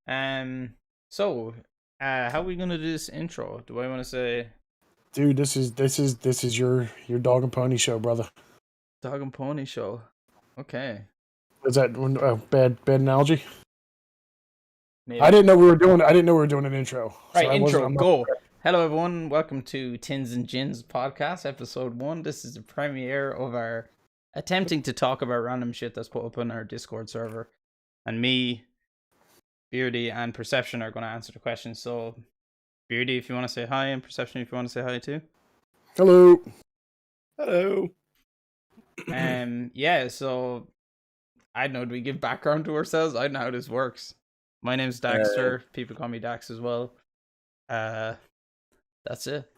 So, how are we gonna do this intro? Do I want to say Dude, this is your dog and pony show, brother. dog and pony show? Okay, Is that bad analogy? maybe. I didn't know we were doing. I didn't know we were doing an intro. Right, I wasn't. intro, I'm not. go. Hello, everyone. Welcome to Tins and Gins podcast, episode 1. This is the premiere of our attempting to talk about random shit that's put up on our Discord server, and me, Beardy, and Perception are going to answer the questions. So, Beardy, if you want to say hi, and Perception, if you want to say hi too. Hello. Hello. Yeah. So, I don't know. Do we give background to ourselves? I don't know how this works. My name's Daxter. People call me Dax as well. That's it.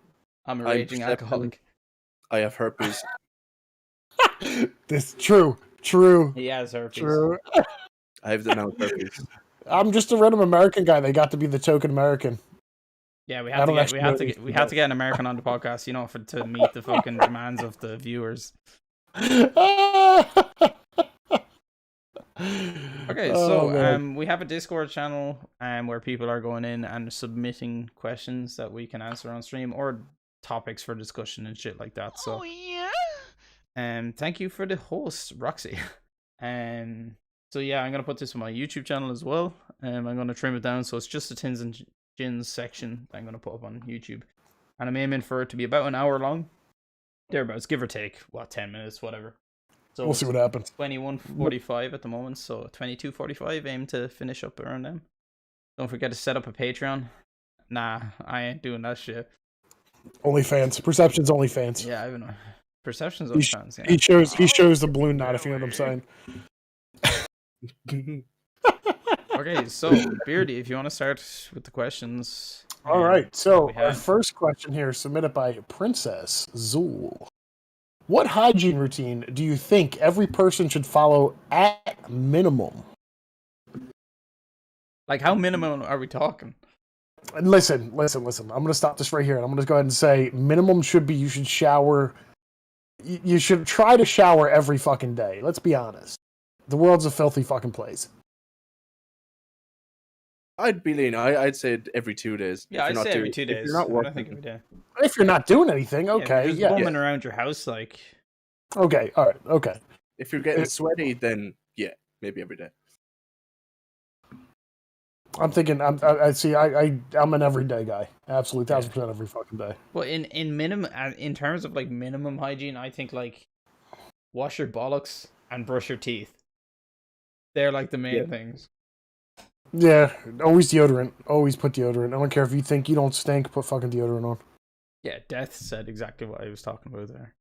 I'm a raging alcoholic. I have herpes. This true. He has herpes. True. I have denounced herpes. I'm just a random American guy. They got to be the token American. Yeah, we I had don't to actually get know these we had to get an American on the podcast, to meet the fucking demands of the viewers. Okay, so we have a Discord channel where people are going in and submitting questions that we can answer on stream or topics for discussion and shit like that. So thank you for the host, Roxy. So yeah, I'm gonna put this on my YouTube channel as well. I'm gonna trim it down so it's just the Tins and Gins section that I'm gonna put up on YouTube. And I'm aiming for it to be about an hour long. Thereabouts, give or take, 10 minutes, whatever. So We'll see what happens. 21:45 at the moment, so 22:45. Aim to finish up around them. Don't forget to set up a Patreon. Nah, I ain't doing that shit. OnlyFans. Perception's OnlyFans. Yeah, I don't know. Perception's OnlyFans. Yeah. He shows the balloon knot, if you know what I'm saying. Okay, so Beardy, if you want to start with the questions. All right. So we our have. first question here, submitted by Princess Zool. What hygiene routine do you think every person should follow at minimum? Like, how minimum are we talking? Listen. I'm going to stop this right here, and I'm going to go ahead and say minimum should be you should shower. You should try to shower every fucking day. Let's be honest. The world's a filthy fucking place. I'd be leaning. I'd say every 2 days. Yeah, I'd say every 2 days. If you're not I think working, every day. If you're not doing anything, okay. Just Yeah. bumming around your house, like. Okay. All right. Okay. if you're getting sweaty, then yeah, maybe every day. I'm thinking. I'm an everyday guy. Absolutely, 1,000% every fucking day. Well, in minimum, in terms of like minimum hygiene, I think like wash your bollocks and brush your teeth. They're like the main things. Yeah. Always deodorant. Always put deodorant. I don't care if you think you don't stink. Put fucking deodorant on. Yeah, Death said exactly what I was talking about there.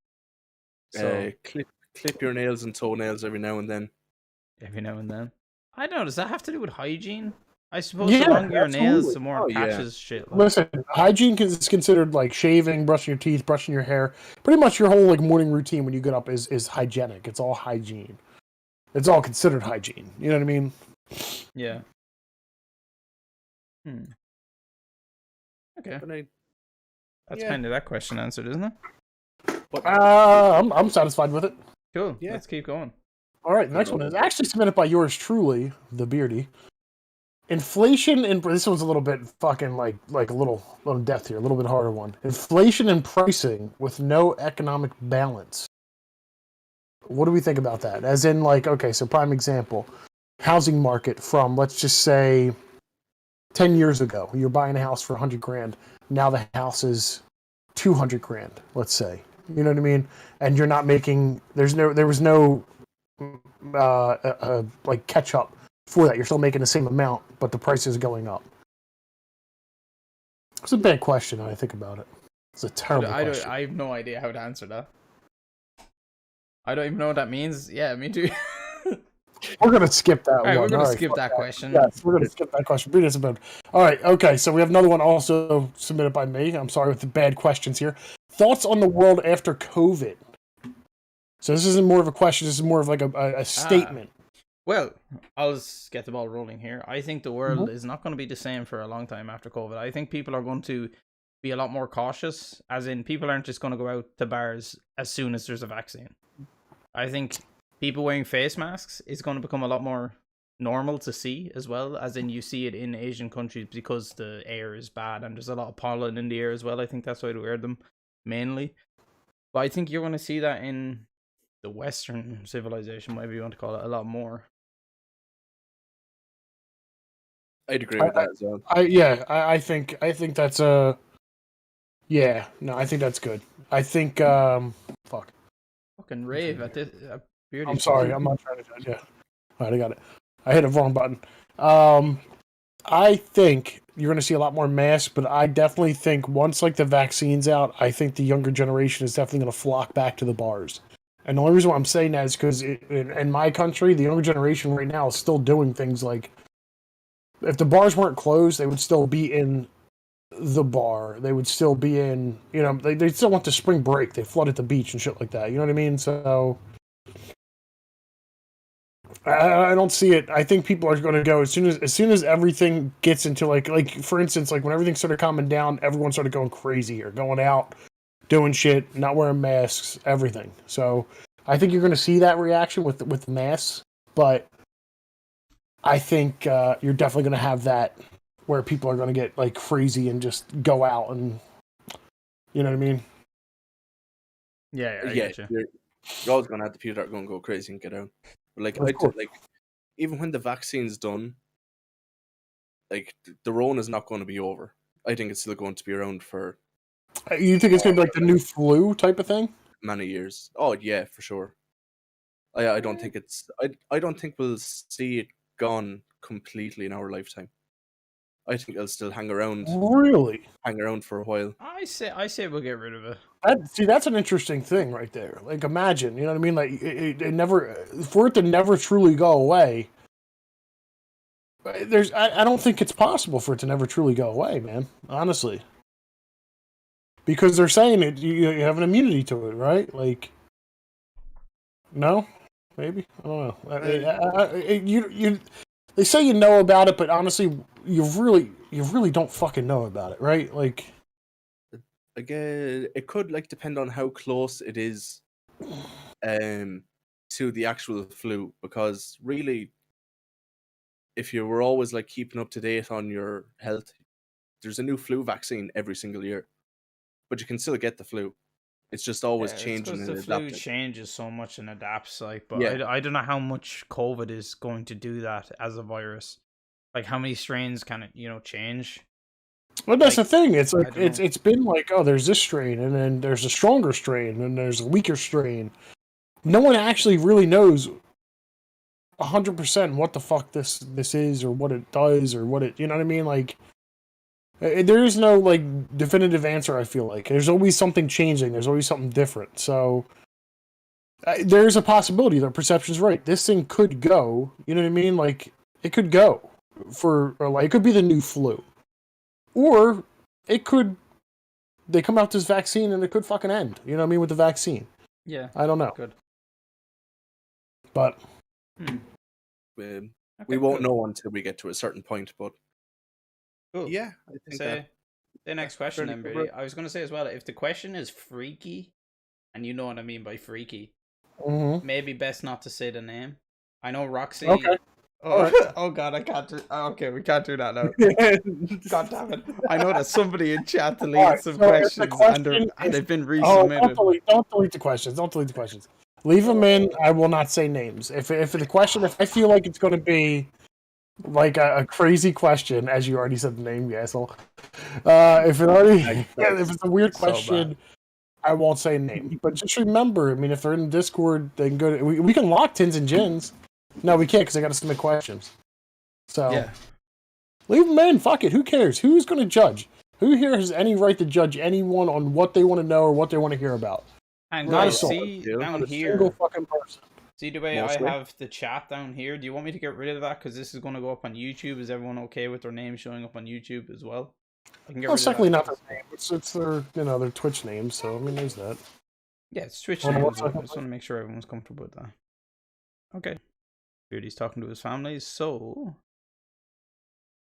So Clip your nails and toenails every now and then. every now and then, I don't know. Does that have to do with hygiene? I suppose Yeah, the longer your nails, absolutely. the more Oh, it yeah. catches shit. Like. Listen, hygiene is considered like shaving, brushing your teeth, brushing your hair. Pretty much your whole like morning routine when you get up is hygienic. It's all hygiene. It's all considered hygiene. You know what I mean? Yeah. Okay. But That's kind of that question answered, isn't it? I'm satisfied with it. Cool. Yeah. Let's keep going. All right, the next one is actually submitted by yours truly, the Beardy. Inflation and this one's a little bit fucking like a little depth here, a little bit harder one. Inflation and pricing with no economic balance. What do we think about that? As in, like, okay, so prime example, housing market from let's just say 10 years ago, you're buying a house for 100 grand. Now the house is 200 grand. Let's say, you know what I mean, and you're not making. There was no like catch up for that. You're still making the same amount, but the price is going up. It's a bad question when I think about it. It's a terrible question. I have no idea how to answer that. I don't even know what that means. Yeah, me too. We're gonna skip that All right, one. we're gonna All right, skip fuck that question. Yes, we're gonna skip that question. Read it about. All right, okay. So we have another one also submitted by me. I'm sorry with the bad questions here. Thoughts on the world after COVID? So this isn't more of a question. This is more of like a statement. Well, I'll just get the ball rolling here. I think the world is not going to be the same for a long time after COVID. I think people are going to be a lot more cautious, as in people aren't just going to go out to bars as soon as there's a vaccine. I think people wearing face masks is going to become a lot more normal to see as well, as in you see it in Asian countries because the air is bad and there's a lot of pollen in the air as well. I think that's why they wear them mainly. But I think you're going to see that in the Western civilization, whatever you want to call it, a lot more. I'd agree with that as well. I think that's a. Yeah, no, I think that's good. I think, fuck. Fucking rave at this. I'm sorry, I'm not trying to judge. Yeah, all right, I got it. I hit a wrong button. I think you're going to see a lot more masks, but I definitely think once like the vaccine's out, I think the younger generation is definitely going to flock back to the bars. And the only reason why I'm saying that is because in my country, the younger generation right now is still doing things like, if the bars weren't closed, they would still be in the bar. They would still be in, they still went to spring break. They flooded the beach and shit like that. You know what I mean? So I don't see it. I think people are going to go as soon as everything gets into like for instance, like when everything started calming down, everyone started going crazy here, going out, doing shit, not wearing masks, everything. So I think you're going to see that reaction with the masks, but I think you're definitely going to have that where people are going to get like crazy and just go out and, you know what I mean? Yeah, I get you. You're always going to have the people that are going to go crazy and get out. But like even when the vaccine's done, like the Rona's not going to be over. I think it's still going to be around for. You think it's going to be like the new flu type of thing? Many years. Oh yeah, for sure. I don't think it's. I don't think we'll see it gone completely in our lifetime. I think it'll still hang around. Really? Hang around for a while. I say we'll get rid of it. That's an interesting thing right there. Like, imagine, you know what I mean? Like, it never, for it to never truly go away. I don't think it's possible for it to never truly go away, man. Honestly, because they're saying it, you have an immunity to it, right? Like, no, maybe I don't know. They say you know about it, but honestly, you really don't fucking know about it, right? Like, again, it could like depend on how close it is, to the actual flu. Because really, if you were always like keeping up to date on your health, there's a new flu vaccine every single year, but you can still get the flu. It's just always changing and the adapting. flu changes so much and adapts, like, but Yeah. I don't know how much COVID is going to do that as a virus. Like, how many strains can it, change? Well, that's the thing. It's like it's been like, oh, there's this strain, and then there's a stronger strain, and there's a weaker strain. No one actually really knows 100% what the fuck this is, or what it does, or what it, you know what I mean? Like, there is no like definitive answer. I feel like there's always something changing. There's always something different. So there's a possibility that perception's right. This thing could go. You know what I mean? Like, it could go it could be the new flu. Or it could, they come out this vaccine and it could fucking end. You know what I mean? With the vaccine. Yeah. I don't know. Good. But. We won't know until we get to a certain point, but. Cool. Yeah. I think the next question then, Brady. I was going to say as well, if the question is freaky, and you know what I mean by freaky, maybe best not to say the name. I know Roxy. Okay. Oh god, I can't do. Okay, we can't do that now. God damn it! I know that somebody in chat deleted some questions, and they've been resubmitted. Don't delete the questions. Don't delete the questions. Leave them in. I will not say names. If the question, if I feel like it's going to be like a crazy question, as you already said the name, you asshole. If it's a weird question, I won't say a name. But just remember, I mean, if they're in Discord, they can go to. We can lock Tins&Gins. No, we can't because I got to submit questions. So, yeah. Leave them in. Fuck it. Who cares? Who's going to judge? Who here has any right to judge anyone on what they want to know or what they want to hear about? And guys, see down here. Single fucking person. See the way I have the chat down here? Do you want me to get rid of that? Because this is going to go up on YouTube. Is everyone okay with their name showing up on YouTube as well? I can get rid of that. Not their name. It's their their Twitch name. So I mean, there's that. Yeah, it's Twitch name. I just want to make sure everyone's comfortable with that. Okay. He's talking to his family, so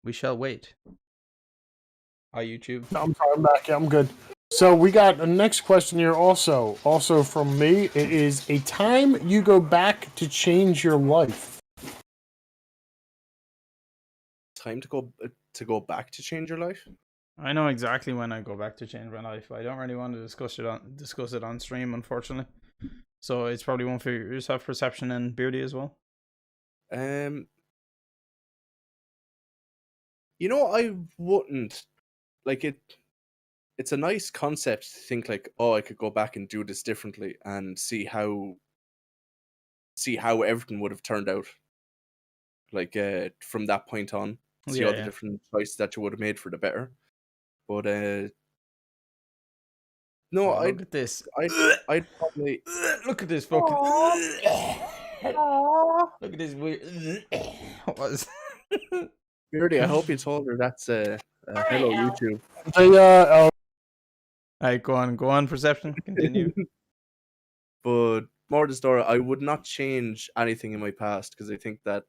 we shall wait. Hi, YouTube. No, I'm back. Yeah, I'm good. So we got a next question here also from me. It is a time you go back to change your life. time to go back to change your life? I know exactly when I go back to change my life. I don't really want to discuss it on stream, unfortunately. So it's probably one for yourself, Perception and Beardy as well. You know, I wouldn't like it. It's a nice concept to think like, oh, I could go back and do this differently and see how everything would have turned out. Like from that point on, see all the different choices that you would have made for the better. But no, look at this. I'd probably look at this fucking. Look at this weird. What was? Beardy, I hope you told her that's hello YouTube. Alright, go on, Perception. Continue. But more to the story, I would not change anything in my past because I think that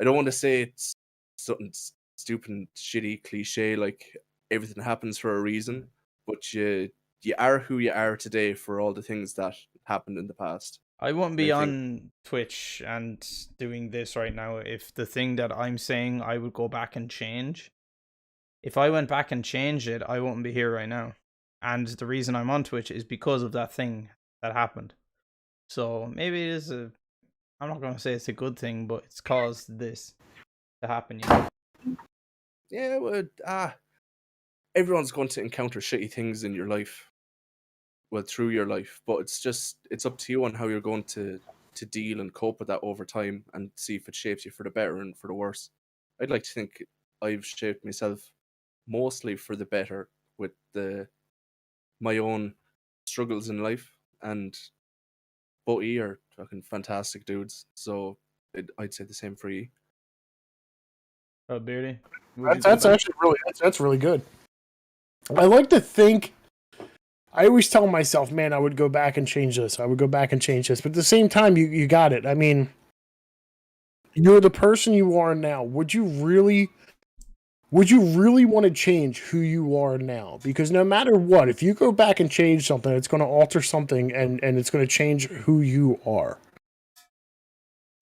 I don't want to say it's something stupid, shitty, cliche like everything happens for a reason, but you are who you are today for all the things that happened in the past. I won't be on Twitch and doing this right now if the thing that I'm saying I would go back and change. If I went back and changed it, I wouldn't be here right now. And the reason I'm on Twitch is because of that thing that happened. So maybe it is I'm not going to say it's a good thing, but it's caused this to happen. Yeah, well, everyone's going to encounter shitty things in your life. Well, through your life, but it's up to you on how you're going to deal and cope with that over time and see if it shapes you for the better and for the worse. I'd like to think I've shaped myself mostly for the better with my own struggles in life, and both E are fucking fantastic dudes. So I'd say the same for E. Oh, Beardy, that's actually that's really good. I like to think. I always tell myself, man, I would go back and change this. I would go back and change this. But at the same time, you got it. I mean, you're the person you are now. Would you really want to change who you are now? Because no matter what, if you go back and change something, it's going to alter something and it's going to change who you are.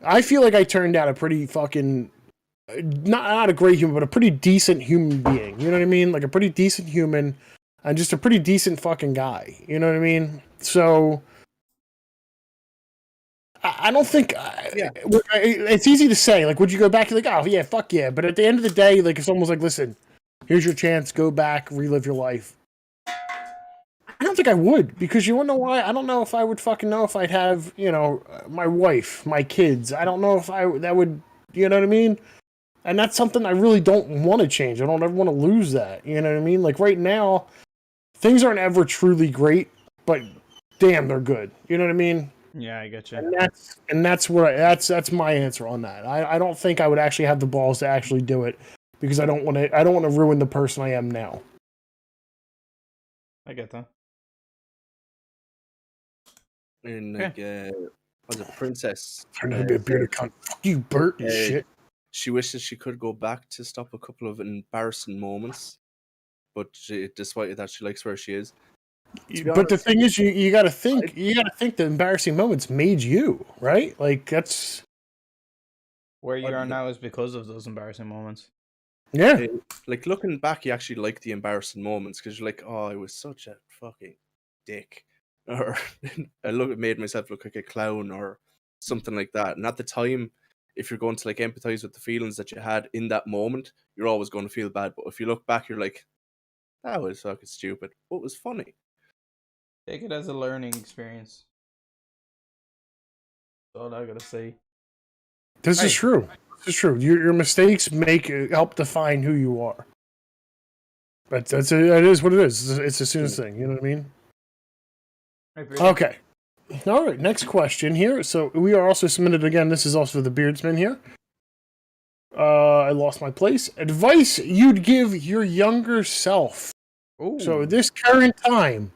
I feel like I turned out a pretty fucking, not a great human, but a pretty decent human being. You know what I mean? Like a pretty decent human. And just a pretty decent fucking guy. You know what I mean? So, I don't think... It's easy to say. Like, would you go back? You're like, oh, yeah, fuck yeah. But at the end of the day, like, it's almost like, listen, here's your chance. Go back, relive your life. I don't think I would. Because you want to know why? I don't know if I would fucking know if I'd have, you know, my wife, my kids. I don't know if that would... You know what I mean? And that's something I really don't want to change. I don't ever want to lose that. You know what I mean? Like, right now... Things aren't ever truly great, but damn, they're good. You know what I mean? Yeah, I get you. And that's my answer on that. I don't think I would actually have the balls to actually do it because I don't want to ruin the person I am now. I get that. And like, was a princess. Turn out to be a bearded cunt. Fuck you, Bert and shit. She wishes she could go back to stop a couple of embarrassing moments. But despite that, she likes where she is. But the thing is, you got to think. You got to think the embarrassing moments made you, right? Like that's where you are now is because of those embarrassing moments. Yeah. Like looking back, you actually like the embarrassing moments because you're like, oh, I was such a fucking dick, or it made myself look like a clown or something like that. And at the time, if you're going to like empathize with the feelings that you had in that moment, you're always going to feel bad. But if you look back, you're like, that was fucking stupid. What was funny? Take it as a learning experience. That's all I gotta say. This is true. This is true. Your mistakes help define who you are. But it is what it is. It's the soonest thing. You know what I mean? Okay. All right. Next question here. So we are also submitted again. This is also the Beardsman here. I lost my place. Advice you'd give your younger self. Ooh. So this current time,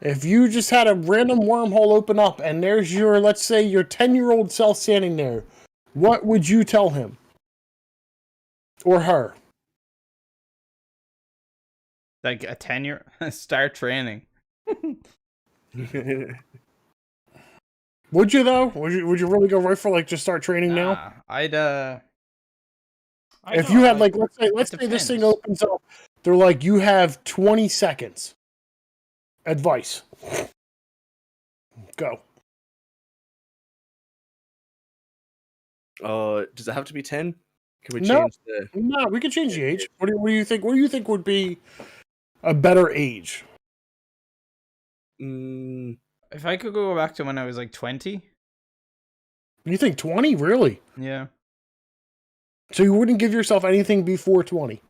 if you just had a random wormhole open up and there's your, let's say, your 10-year-old self standing there, what would you tell him? Or her? Like a 10-year start training. Would you though? Would you really go right for like just start training now? I'd If you had like, let's say this thing opens up, they're like, you have 20 seconds. Advice. Go. Does it have to be 10? Can we change the? No, we can change the age. What do you think? What do you think would be a better age? If I could go back to when I was like 20. You think 20? Really? Yeah. So you wouldn't give yourself anything before 20?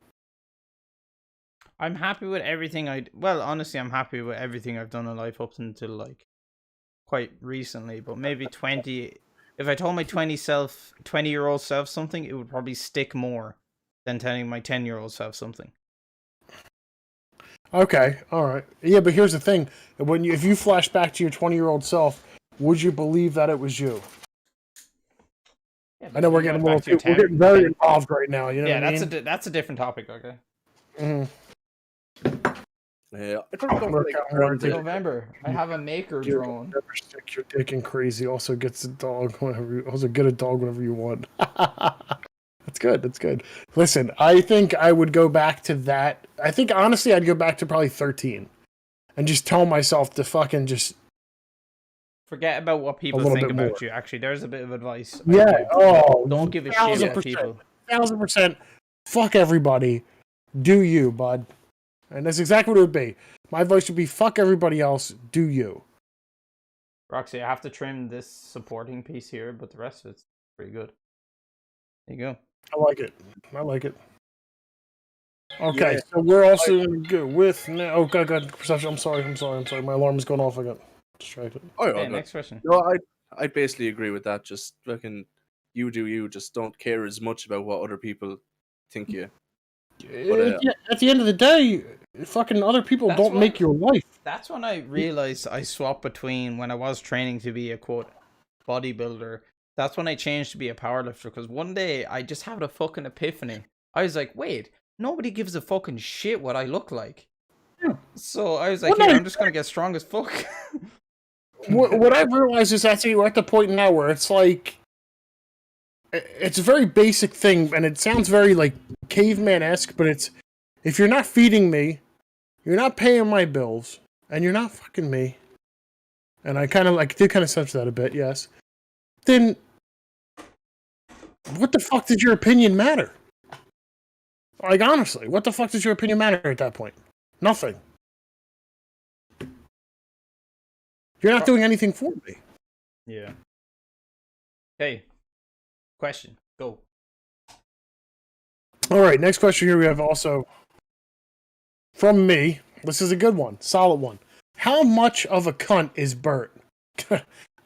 I'm happy with everything honestly, I'm happy with everything I've done in life up until like quite recently, but maybe 20. If I told my 20-year-old self something, it would probably stick more than telling my 10-year-old self something. Okay, all right. Yeah, but here's the thing. If you flash back to your 20-year-old self, would you believe that it was you? Yeah, I know we're getting we're getting very involved right now. You know what I mean? That's a different topic. Okay. Mm-hmm. Yeah, November. I have a maker drone. Never stick your dick in crazy. Also gets a dog whenever. Also get a dog whenever you want. That's good. That's good. Listen, I think I would go back to that. I think honestly, I'd go back to probably 13, and just tell myself to fucking just forget about what people think about you. Actually, there's a bit of advice. Yeah. Don't give a shit about people. 1000%. Fuck everybody. Do you, bud? And that's exactly what it would be. My advice would be fuck everybody else. Do you? Roxy, I have to trim this supporting piece here, but the rest of it's pretty good. There you go. I like it. I like it. Okay, so we're also going to go with now. Oh, God, perception. I'm sorry. My alarm is going off. I got distracted. Okay, next question. No, I basically agree with that. Just fucking you do you. Just don't care as much about what other people think you. But, at the end of the day, fucking other people don't make your life. That's when I realized I swapped between when I was training to be a quote bodybuilder. That's when I changed to be a powerlifter, because one day I just had a fucking epiphany. I was like, wait, nobody gives a fucking shit what I look like. Yeah. So I was like, I'm just gonna get strong as fuck. what I've realized is actually we're at the point now where it's like, it's a very basic thing, and it sounds very like caveman-esque, but it's, if you're not feeding me, you're not paying my bills, and you're not fucking me, and I did kind of sense that a bit, yes, then what the fuck did your opinion matter? Like, honestly, what the fuck does your opinion matter at that point? Nothing. You're not doing anything for me. Yeah. Hey. Question. Go. All right, next question here we have also from me. This is a good one. Solid one. How much of a cunt is Bert?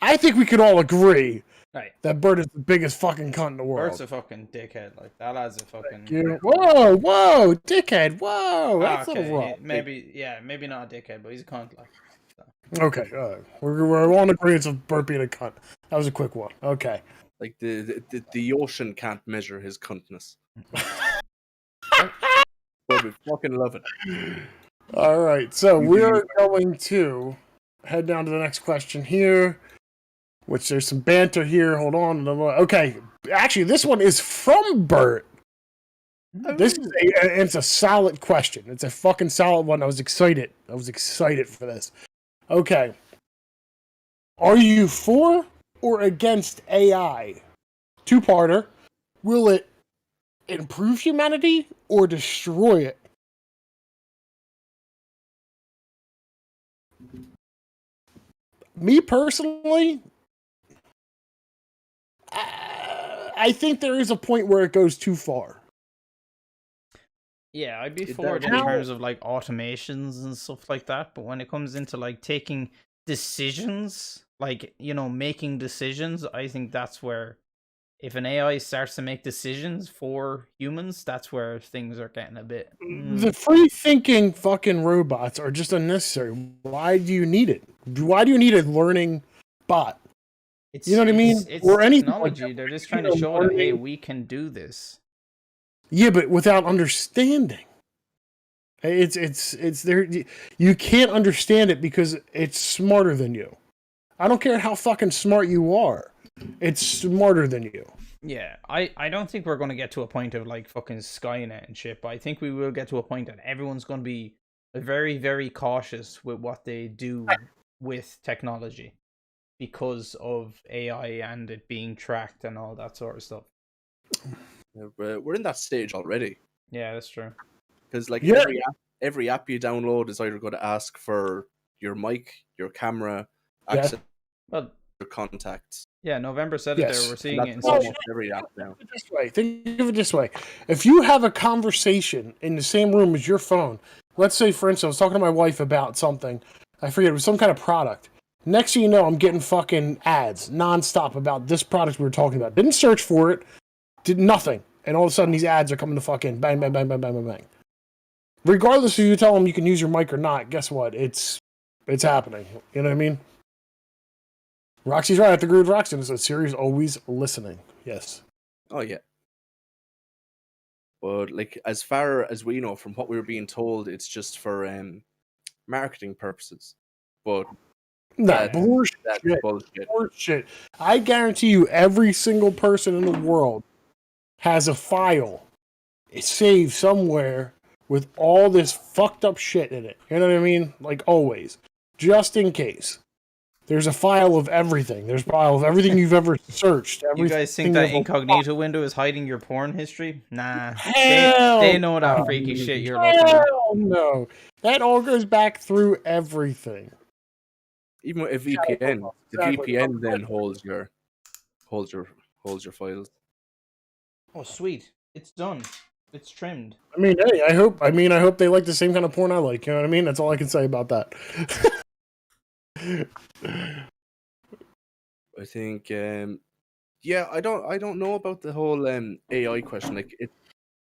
I think we could all agree that Bert is the biggest fucking cunt in the world. Bert's a fucking dickhead. Like, that lad's a fucking... Whoa, dickhead. Whoa, that's okay. a little rough. Maybe not a dickhead, but he's a cunt. Like, so. Okay, we're all in agreement of Bert being a cunt. That was a quick one. Okay. Like the ocean can't measure his cuntness. But we fucking love it. All right, so we're going to head down to the next question here, which there's some banter here. Hold on. Okay, actually, this one is from Bert. It's a solid question. It's a fucking solid one. I was excited for this. Okay. Are you for or against AI? Two-parter. Will it improve humanity or destroy it? Me personally, I think there is a point where it goes too far. Yeah, I'd be for it in terms of like automations and stuff like that, but when it comes into like taking decisions, like, you know, making decisions, I think that's where, if an AI starts to make decisions for humans, that's where things are getting a bit... The free-thinking fucking robots are just unnecessary. Why do you need it? Why do you need a learning bot? You know what I mean? It's technology. Like, they're just trying to show that, hey, we can do this. Yeah, but without understanding. It's there. You can't understand it because it's smarter than you. I don't care how fucking smart you are. It's smarter than you. Yeah, I don't think we're going to get to a point of like fucking Skynet and shit, but I think we will get to a point that everyone's going to be very, very cautious with what they do with technology because of AI and it being tracked and all that sort of stuff. We're in that stage already. Yeah, that's true. Because like every app you download is either going to ask for your mic, your camera, access, well, your contacts. Yeah, November said it there. We're seeing it in almost every app now. Think of it this way. If you have a conversation in the same room as your phone, let's say, for instance, I was talking to my wife about something. I forget, it was some kind of product. Next thing you know, I'm getting fucking ads nonstop about this product we were talking about. Didn't search for it, did nothing. And all of a sudden, these ads are coming to fucking bang, bang, bang, bang, bang, bang, bang. Regardless if you tell them you can use your mic or not, guess what? It's happening. You know what I mean? Roxy's right. I have to agree with Roxy. It's a Siri's always listening. Yes. Oh, yeah. But, like, as far as we know, from what we were being told, it's just for marketing purposes. But that's bullshit. Bullshit. I guarantee you, every single person in the world has a file. It's saved somewhere with all this fucked up shit in it. You know what I mean? Like, always. Just in case. There's a file of everything. There's a file of everything you've ever searched. You guys think that incognito window is hiding your porn history? Nah. Hell they know that freaky shit you're looking at. Hell no. That all goes back through everything. Even with a VPN, the VPN then holds your files. Oh, sweet! It's done. It's trimmed. I mean, hey, I hope they like the same kind of porn I like. You know what I mean? That's all I can say about that. I think, yeah, I don't know about the whole AI question. Like, it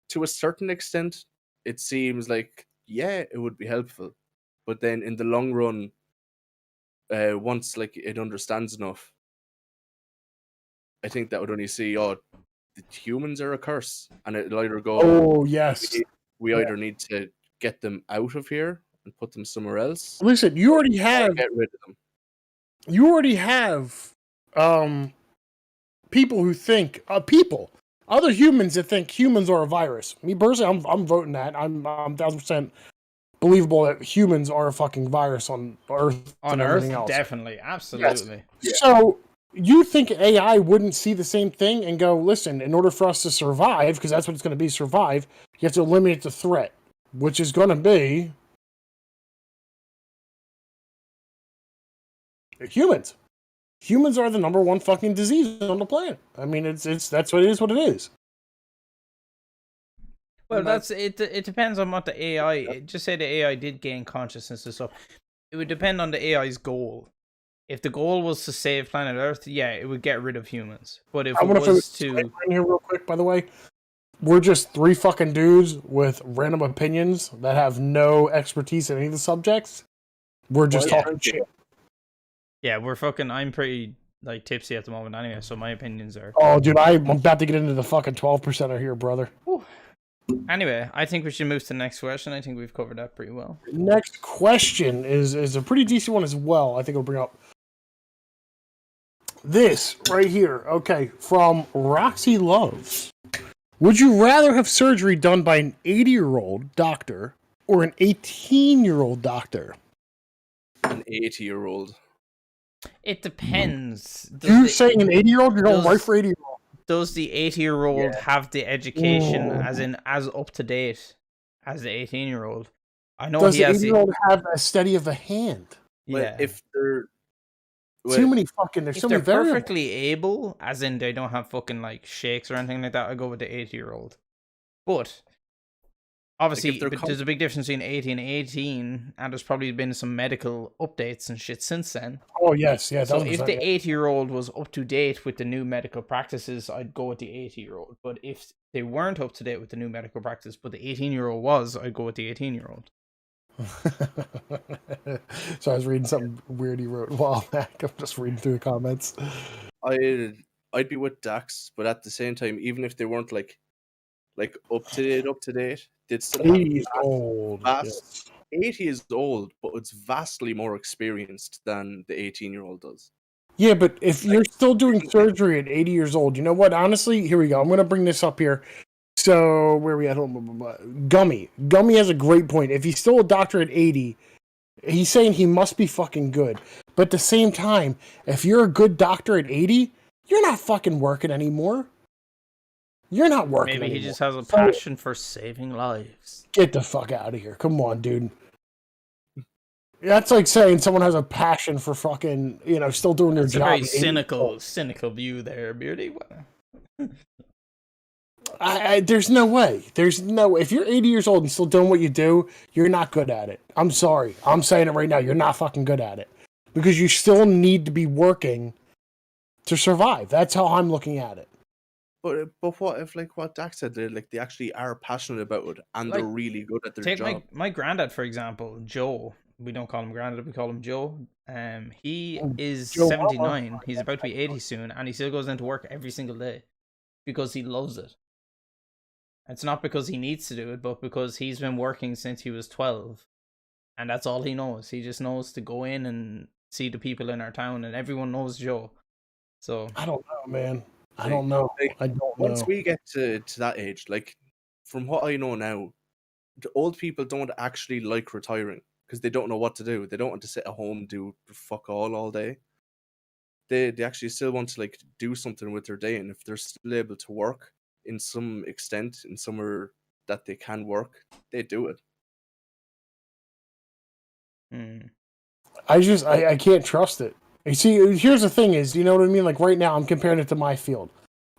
to a certain extent, it seems like it would be helpful, but then in the long run, once like it understands enough, I think that would only see the humans are a curse, and it'll either go, oh yes, we either need to get them out of here and put them somewhere else. Listen, you already have get rid of them. You already have people who think other humans that think humans are a virus. Me personally, I'm voting that. I'm 1,000% believable that humans are a fucking virus on Earth. On Earth, definitely, absolutely. Yes. So you think AI wouldn't see the same thing and go, listen, in order for us to survive, because that's what it's going to be, survive, you have to eliminate the threat, which is going to be humans. Humans are the number one fucking disease on the planet. I mean, that's what it is. What it is. Well, that's it. It depends on what the AI. Just say the AI did gain consciousness and stuff. It would depend on the AI's goal. If the goal was to save planet Earth, it would get rid of humans. But if it was to in here real quick, by the way, we're just three fucking dudes with random opinions that have no expertise in any of the subjects. We're just talking shit. Yeah, we're fucking. I'm pretty like tipsy at the moment, anyway. So my opinions are. Oh, dude, I'm about to get into the fucking 12%er here, brother. Whew. Anyway, I think we should move to the next question. I think we've covered that pretty well. Next question is a pretty decent one as well. I think it'll bring up this right here. Okay, from Roxy Loves. Would you rather have surgery done by an 80-year-old doctor or an 18-year-old doctor? An 80-year-old. It depends. You're saying an 80-year-old? You're going right for 80-year-old. Does the 80-year-old have the education as up to date as the 18-year-old? I know does the 80-year-old have as steady of a hand? Yeah. But if they're too many fucking, there's so many variables. Perfectly able, as in they don't have fucking like shakes or anything like that, I go with the 80-year-old. But obviously, there's a big difference between 80 and 18, and there's probably been some medical updates and shit since then. Oh yes, yeah. So if the 80-year-old was up to date with the new medical practices, I'd go with the 80-year-old. But if they weren't up to date with the new medical practice, but the 18-year-old was, I'd go with the 18-year-old. So I was reading something weird he wrote a while back. I'm just reading through the comments. I'd be with Dax, but at the same time, even if they weren't like up to date, they'd still 80 is old. Yes. 80 is old, but it's vastly more experienced than the 18-year-old does. Yeah, but if you're still doing surgery at 80 years old, you know what? Honestly, here we go. I'm going to bring this up here. So, where are we at? Gummy. Gummy has a great point. If he's still a doctor at 80, he's saying he must be fucking good. But at the same time, if you're a good doctor at 80, you're not fucking working anymore. You're not working Maybe he anymore. just has a passion for saving lives. Get the fuck out of here. Come on, dude. That's like saying someone has a passion for fucking, still doing their job. It's a very cynical view there, Beardy. There's no way. There's no way. If you're 80 years old and still doing what you do, you're not good at it. I'm sorry. I'm saying it right now. You're not fucking good at it. Because you still need to be working to survive. That's how I'm looking at it. But what if, like what Dax said, they actually are passionate about it and they're really good at their job? My granddad, for example, Joe. We don't call him granddad, we call him Joe. He is 79. He's about to be 80 soon, and he still goes into work every single day because he loves it. It's not because he needs to do it, but because he's been working since he was 12, and that's all he knows. He just knows to go in and see the people in our town, and everyone knows Joe. So I don't know, man. I don't know. I don't know. Once we get to that age, like from what I know now, the old people don't actually like retiring because they don't know what to do. They don't want to sit at home and do fuck all day. They actually still want to like do something with their day, and if they're still able to work in some extent in somewhere that they can work, they do it. I can't trust it. You see, here's the thing is, you know what I mean? Like right now, I'm comparing it to my field.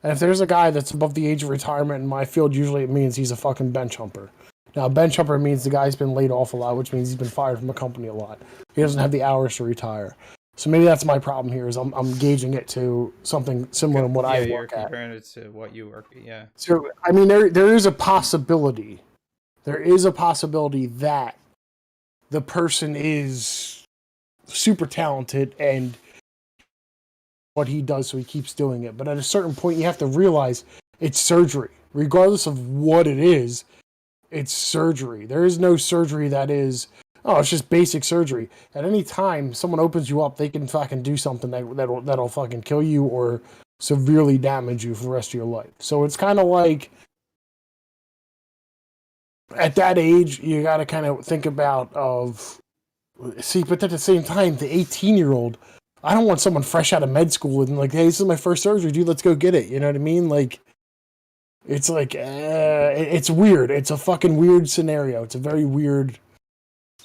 And if there's a guy that's above the age of retirement in my field, usually it means he's a fucking bench humper. Now, bench humper means the guy's been laid off a lot, which means he's been fired from a company a lot. He doesn't have the hours to retire. So maybe that's my problem here is I'm gauging it to something similar to what I work at. You're comparing it to what you work at, yeah. So, I mean, there is a possibility. There is a possibility that the person is super talented and what he does, so he keeps doing it. But at a certain point, you have to realize it's surgery. Regardless of what it is, it's surgery. There is no surgery that is, it's just basic surgery. At any time, someone opens you up, they can fucking do something that'll fucking kill you or severely damage you for the rest of your life. So it's kind of like, at that age, you got to kind of think about but at the same time, the 18-year-old, I don't want someone fresh out of med school and like, hey, this is my first surgery, dude, let's go get it. You know what I mean? Like, it's like, it's weird. It's a fucking weird scenario. It's a very weird,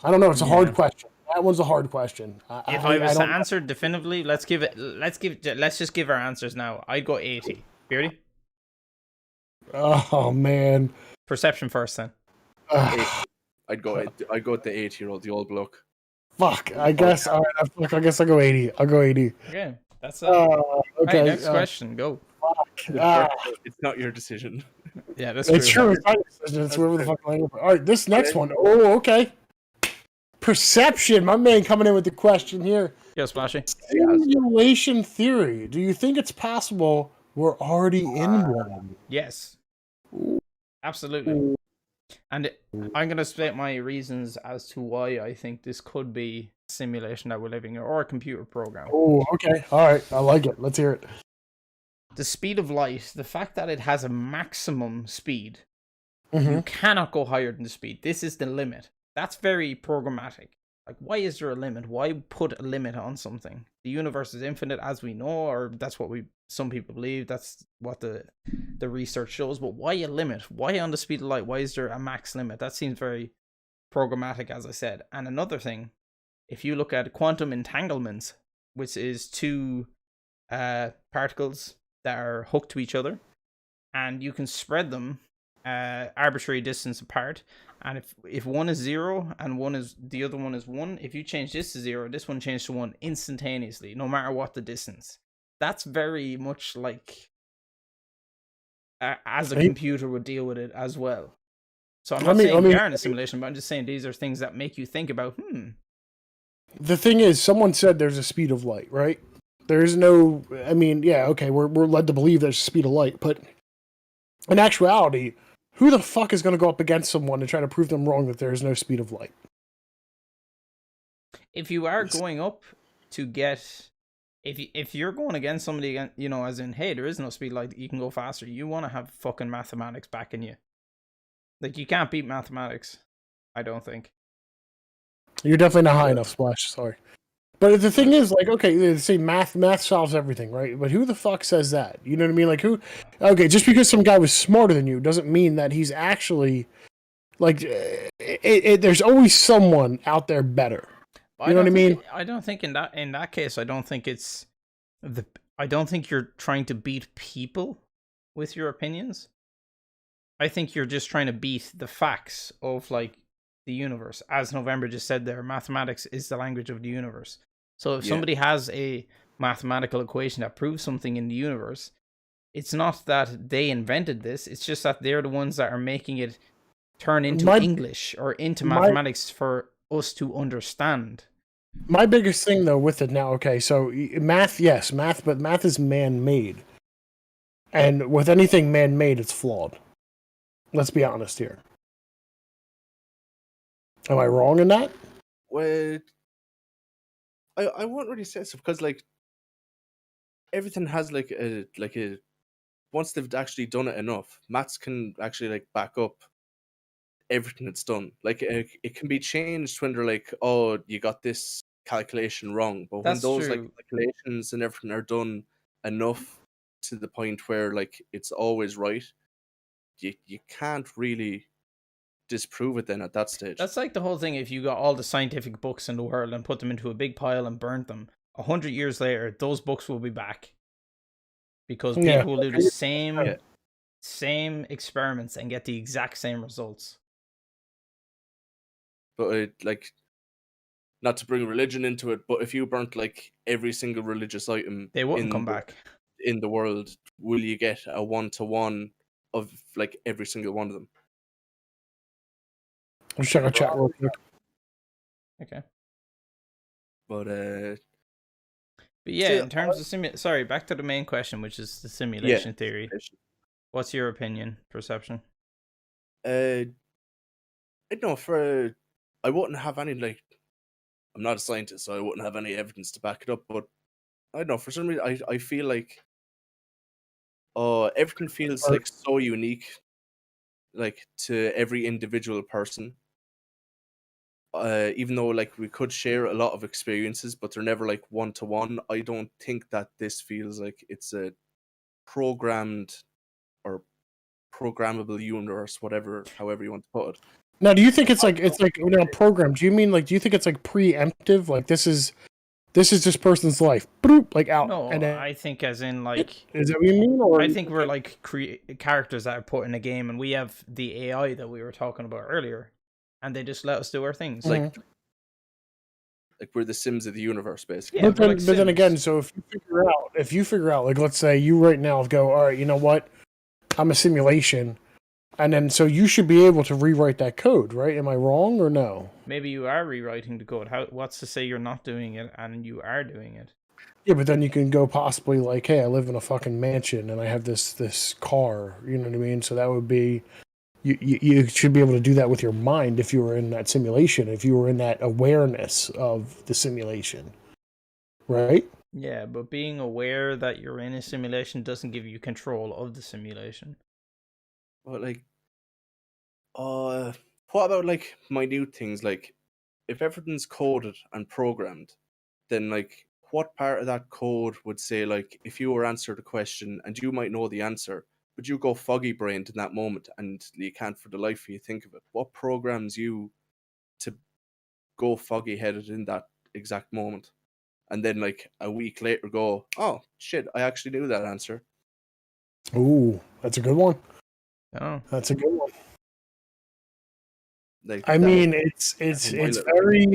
I don't know. It's a hard question. That one's a hard question. If I was to answer definitively, let's just give our answers now. I'd go 80. Beardy? Oh, man. Perception first, then. I'd go with the 80-year-old, the old bloke. Fuck. I guess. All right, I guess I'll go 80. I'll go 80. Okay. That's okay. Right, next question. Go. It's not your decision. Yeah, that's true. It's true. It's not your decision. It's whoever the fuck. All right. This next one. Oh, okay. Perception. My man coming in with the question here. Yeah, Splashy. Simulation theory. Do you think it's possible we're already in one? Yes. Absolutely. And I'm going to state my reasons as to why I think this could be a simulation that we're living in, or a computer program. Oh, okay. All right. I like it. Let's hear it. The speed of light, the fact that it has a maximum speed, you cannot go higher than the speed. This is the limit. That's very programmatic. Like, why is there a limit? Why put a limit on something? The universe is infinite, as we know, or that's what some people believe. That's what the research shows. But why a limit? Why on the speed of light? Why is there a max limit? That seems very programmatic, as I said. And another thing, if you look at quantum entanglements, which is two particles that are hooked to each other, and you can spread them arbitrary distance apart, and if one is 0 and the other one is 1, if you change this to 0, this one changes to 1 instantaneously, no matter what the distance. That's very much like as a computer would deal with it as well. So I'm not saying we are in a simulation, but I'm just saying these are things that make you think about, The thing is, someone said there's a speed of light, right? There's no, we're led to believe there's a speed of light, but in actuality, who the fuck is going to go up against someone and try to prove them wrong that there is no speed of light? If you are going up to get if you're going against somebody, you know, as in, hey, there is no speed like you can go faster. You want to have fucking mathematics backing you. Like, you can't beat mathematics. I don't think. You're definitely not high enough, Splash. Sorry. But the thing is, like, okay, they say math solves everything, right? But who the fuck says that? You know what I mean? Like, who? Okay, just because some guy was smarter than you doesn't mean that he's actually, like, there's always someone out there better. You know what I mean? I don't think in that case, I don't think it's I don't think you're trying to beat people with your opinions. I think you're just trying to beat the facts of, like, the universe. As November just said there, mathematics is the language of the universe. So if somebody has a mathematical equation that proves something in the universe, it's not that they invented this, it's just that they're the ones that are making it turn into English or into mathematics for us to understand. My biggest thing, though, with it now, okay, so math, yes, but math is man-made. And with anything man-made, it's flawed. Let's be honest here. Am I wrong in that? Well, I won't really say so, because, like, everything has like a once they've actually done it enough, maths can actually, like, back up everything it's done. Like, it can be changed when they're like, oh, you got this calculation wrong, but when those like calculations and everything are done enough to the point where, like, it's always right, you can't really disprove it then at that stage. That's like the whole thing. If you got all the scientific books in the world and put them into a big pile and burnt them, 100 years later, those books will be back because people will do the same experiments and get the exact same results. But like, not to bring religion into it, but if you burnt, like, every single religious item, they wouldn't come back in the world, will you get a 1-to-1 of, like, every single one of them? I'm just checking chat real quick. Okay. But yeah, in terms of sorry, back to the main question, which is the simulation theory. What's your opinion, perception? I don't know, I wouldn't have any, like, I'm not a scientist, so I wouldn't have any evidence to back it up, but I don't know, for some reason I feel like everything feels like so unique, like, to every individual person. Even though, like, we could share a lot of experiences, but they're never, like, 1-to-1. I don't think that this feels like it's a programmed or programmable universe, however you want to put it. Now, do you think it's like programmed? Do you mean, like, do you think it's like preemptive? Like, this is this person's life, boop, like out. No, and I think as in, like, is that what you mean? Or I think we're like characters that are put in a game, and we have the AI that we were talking about earlier, and they just let us do our things. Like we're the Sims of the universe, basically. Yeah, but then again, so if you figure out, like, let's say you right now go, all right, you know what, I'm a simulation, and then so you should be able to rewrite that code, right? Am I wrong or no? Maybe you are rewriting the code. What's to say you're not doing it and you are doing it? Yeah, but then you can go possibly like, hey, I live in a fucking mansion and I have this car. You know what I mean? So that would be. You should be able to do that with your mind if you were in that simulation, if you were in that awareness of the simulation, right? Yeah, but being aware that you're in a simulation doesn't give you control of the simulation. Well, like, what about, like, minute things? Like, if everything's coded and programmed, then, like, what part of that code would say, like, if you were answered a question and you might know the answer, but you go foggy-brained in that moment and you can't for the life of you think of it? What programs you to go foggy-headed in that exact moment? And then, like, a week later go, oh, shit, I actually knew that answer. Ooh, that's a good one. Oh. That's a good one. Like, I mean, it's very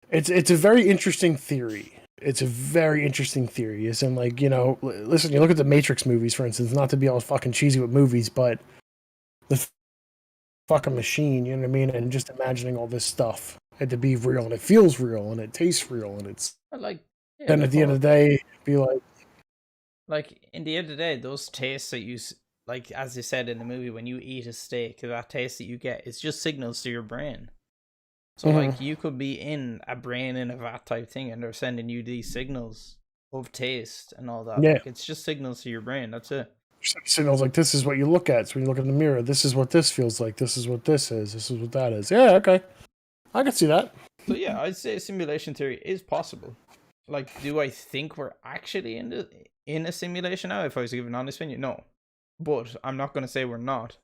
it's a very interesting theory. It's a very interesting theory. As in, like, you know, listen, you look at the Matrix movies, for instance, not to be all fucking cheesy with movies, but the fucking machine, you know what I mean? And just imagining all this stuff and to be real, and it feels real, and it tastes real, and it's like. Yeah, then at the end of the day, be like, in the end of the day, those tastes that you, like, as they said in the movie, when you eat a steak, that taste that you get, it's just signals to your brain. So like you could be in a brain in a vat type thing, and they're sending you these signals of taste and all that. Yeah. Like it's just signals to your brain. That's it. Signals like this is what you look at. So when you look in the mirror, this is what this feels like. This is what this is. This is what that is. Yeah, okay. I can see that. So yeah, I'd say simulation theory is possible. Like, do I think we're actually in a simulation now? If I was to give an honest opinion, no. But I'm not going to say we're not.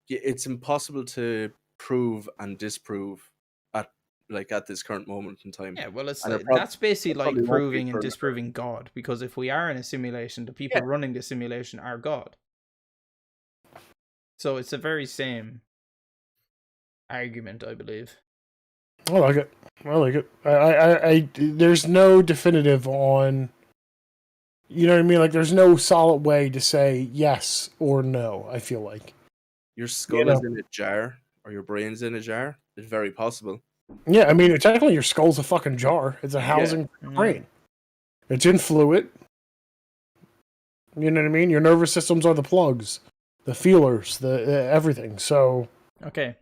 Yeah, it's impossible to prove and disprove at this current moment in time. Yeah, well, it's that's basically like proving and for disproving God, because if we are in a simulation, the people running the simulation are God. So it's the very same argument, I believe. I like it. I like it. I there's no definitive on, you know what I mean? Like, there's no solid way to say yes or no, I feel like. Your skull is in a jar, or your brain's in a jar. It's very possible. Yeah, I mean, technically your skull's a fucking jar. It's a housing for your brain. It's in fluid. You know what I mean? Your nervous systems are the plugs, the feelers, the everything. So... Okay.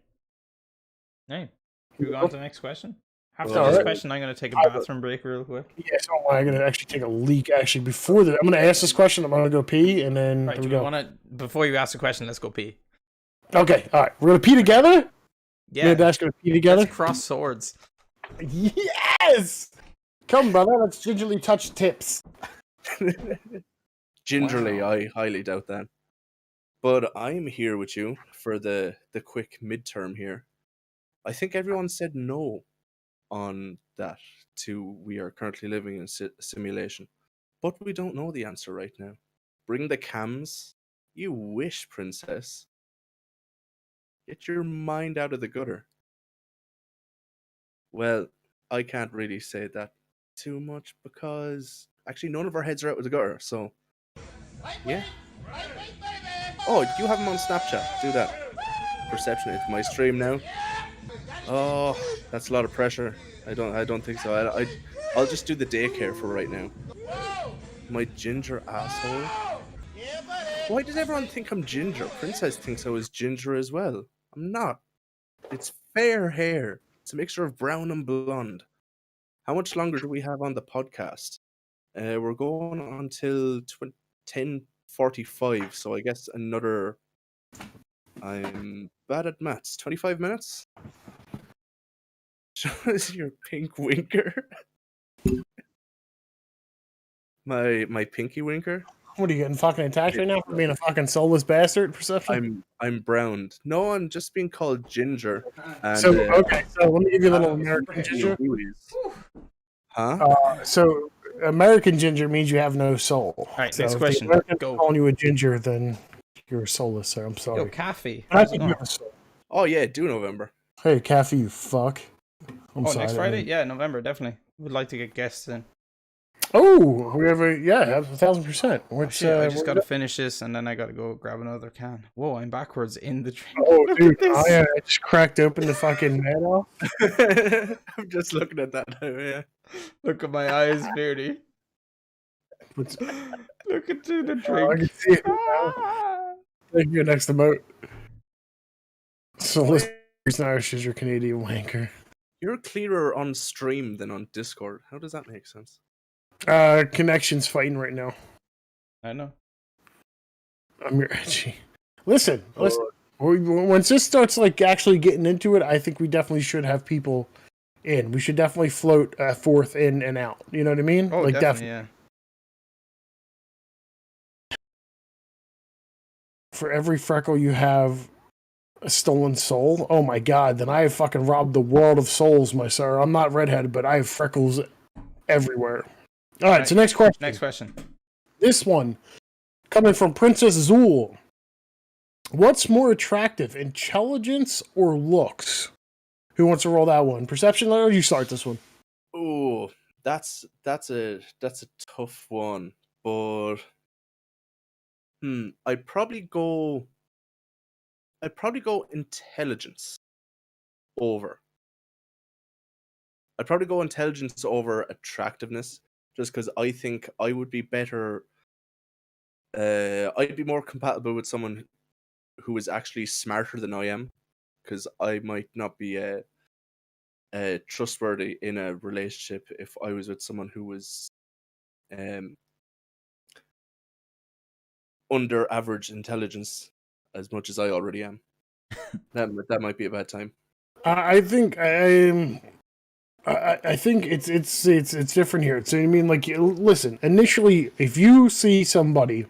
Hey, should we go on to the next question? After this question, I'm going to take a bathroom break real quick. Yeah, so I'm going to actually take a leak. Actually, before that, I'm going to ask this question. I'm going to go pee, and then... Right, before you ask the question, let's go pee. Okay, all right. We're going to pee together? Yeah. Me and Dash going to pee together? Let's cross swords. Yes! Come, brother, let's gingerly touch tips. Gingerly, wow. I highly doubt that. But I'm here with you for the quick midterm here. I think everyone said no on that to we are currently living in a simulation. But we don't know the answer right now. Bring the cams. You wish, princess. Get your mind out of the gutter. Well, I can't really say that too much because actually none of our heads are out of the gutter, so yeah. Oh, you have them on Snapchat. Do that. Perception. It's my stream now. Oh, that's a lot of pressure. I don't think so. I'll just do the daycare for right now. My ginger asshole. Why does everyone think I'm ginger? Princess thinks I was ginger as well. I'm not. It's fair hair. It's a mixture of brown and blonde. How much longer do we have on the podcast? We're going until 10:45, so I guess another... I'm bad at maths. 25 minutes? Show us your pink winker. my pinky winker. What are you getting fucking attacked right now for being a fucking soulless bastard? Perception. I'm browned. No, I'm just being called ginger. And, so okay, so let me give you a little American ginger. Huh? So American ginger means you have no soul. All right, so next question. Go. Calling you a ginger, then you're soulless, sir. I'm sorry. Yo, Caffey. I think you have a soul. Oh yeah, do November. Hey, Caffey, you fuck. I'm sorry, next Friday? Yeah, November, definitely. Would like to get guests in. Oh, we have 1,000%. Which I just got to finish this, and then I got to go grab another can. Whoa, I'm backwards in the drink. Oh, dude, I just cracked open the fucking man off. I'm just looking at that now, yeah. Look at my eyes, Beardy. Look into the drink. I can see it now. Thank you, next emote. So, listeners, Irish is your Canadian wanker. You're clearer on stream than on Discord. How does that make sense? Connection's fighting right now. I know. I'm your edgy. Listen. Once this starts like actually getting into it, I think we definitely should have people in. We should definitely float forth in and out. You know what I mean? Oh, like definitely, yeah. For every freckle you have a stolen soul. Oh my god! Then I have fucking robbed the world of souls, my sir. I'm not redheaded, but I have freckles everywhere. All right, so next question. Next question. This one, coming from Princess Zool. What's more attractive, intelligence or looks? Who wants to roll that one? Perception, or you start this one? Oh, that's a tough one, but I'd probably go intelligence over. I'd probably go intelligence over attractiveness, just because I think I would be better. I'd be more compatible with someone who is actually smarter than I am, because I might not be trustworthy in a relationship if I was with someone who was under average intelligence as much as I already am. That might be a bad time. I think I think it's different here. So I mean, like, listen. Initially, if you see somebody,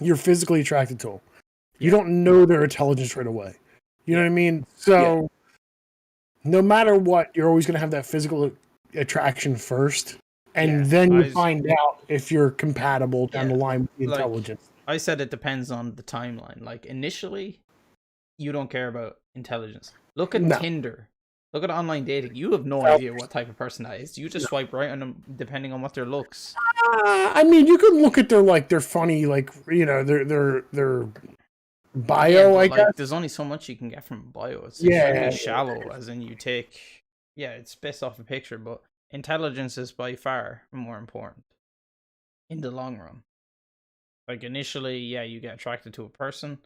you're physically attracted to them. You don't know their intelligence right away. You know what I mean? So, no matter what, you're always going to have that physical attraction first, and then you find out if you're compatible down the line with the intelligence. I said it depends on the timeline. Like, initially, you don't care about intelligence. Look at Tinder. Look at online dating. You have no idea what type of person that is. You just swipe right on them depending on what their looks. I mean, you can look at their funny, like, you know, their bio. I guess there's only so much you can get from a bio. It's extremely shallow, as in you take. Yeah, it's based off a picture, but intelligence is by far more important in the long run. Like, initially, you get attracted to a person.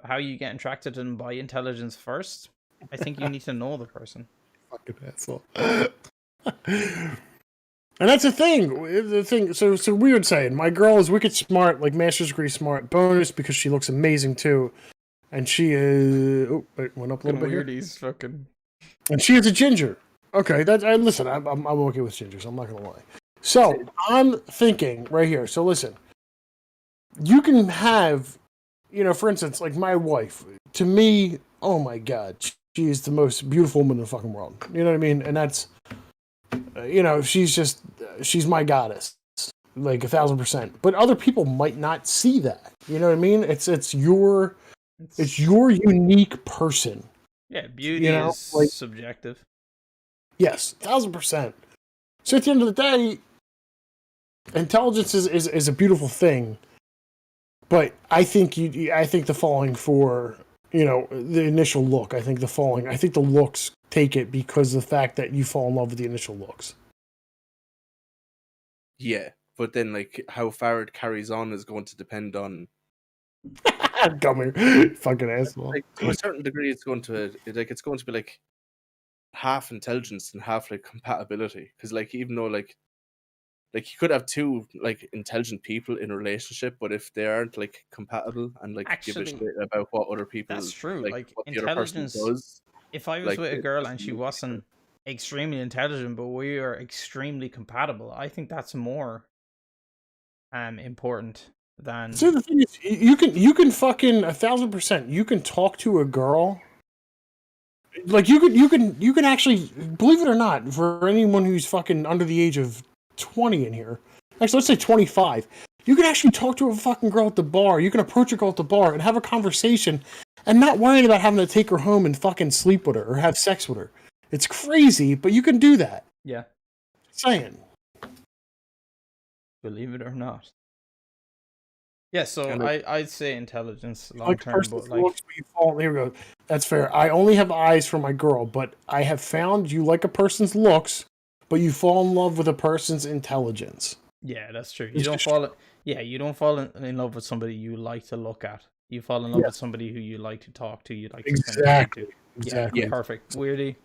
How you get attracted to them by intelligence first? I think you need to know the person. Fucking asshole. And that's the thing. So weird saying. My girl is wicked smart, like master's degree smart. Bonus because she looks amazing too, and she is. Oh, wait, went up a little bit here. Fucking. And she is a ginger. Okay, listen. I'm okay with gingers. I'm not gonna lie. So I'm thinking right here. So listen, you can have, you know, for instance, like my wife. To me, oh my god, she is the most beautiful woman in the fucking world. You know what I mean? And that's, you know, she's my goddess, like 1,000%. But other people might not see that. You know what I mean? It's your unique person. Yeah, beauty is subjective. Yes, 1,000%. So at the end of the day, intelligence is a beautiful thing. But I think the falling for, you know, the initial look. I think the looks take it because of the fact that you fall in love with the initial looks. Yeah, but then like how far it carries on is going to depend on. Come here, fucking asshole. Like, to a certain degree, it's going to be like half intelligence and half like compatibility. Because like even though like you could have two like intelligent people in a relationship, but if they aren't like compatible and like give a shit about what other people, that's true. Like what the other person does. If I was with a girl and she wasn't extremely intelligent, but we are extremely compatible, I think that's more important than. So the thing is, you can fucking 1,000%. You can talk to a girl. Like you can actually, believe it or not, for anyone who's fucking under the age of 20 in here, actually let's say 25, you can actually talk to a fucking girl at the bar. You can approach a girl at the bar and have a conversation, and not worrying about having to take her home and fucking sleep with her or have sex with her. It's crazy, but you can do that. Yeah. Saying. Believe it or not. Yeah, so I'd say intelligence long like term, but like looks, but you fall. Here we go. That's fair. I only have eyes for my girl, but I have found you like a person's looks, but you fall in love with a person's intelligence. Yeah, that's true. You don't fall in love with somebody you like to look at. You fall in love with somebody who you like to talk to. You like to spend time to. Exactly. Yeah, perfect. Weirdy,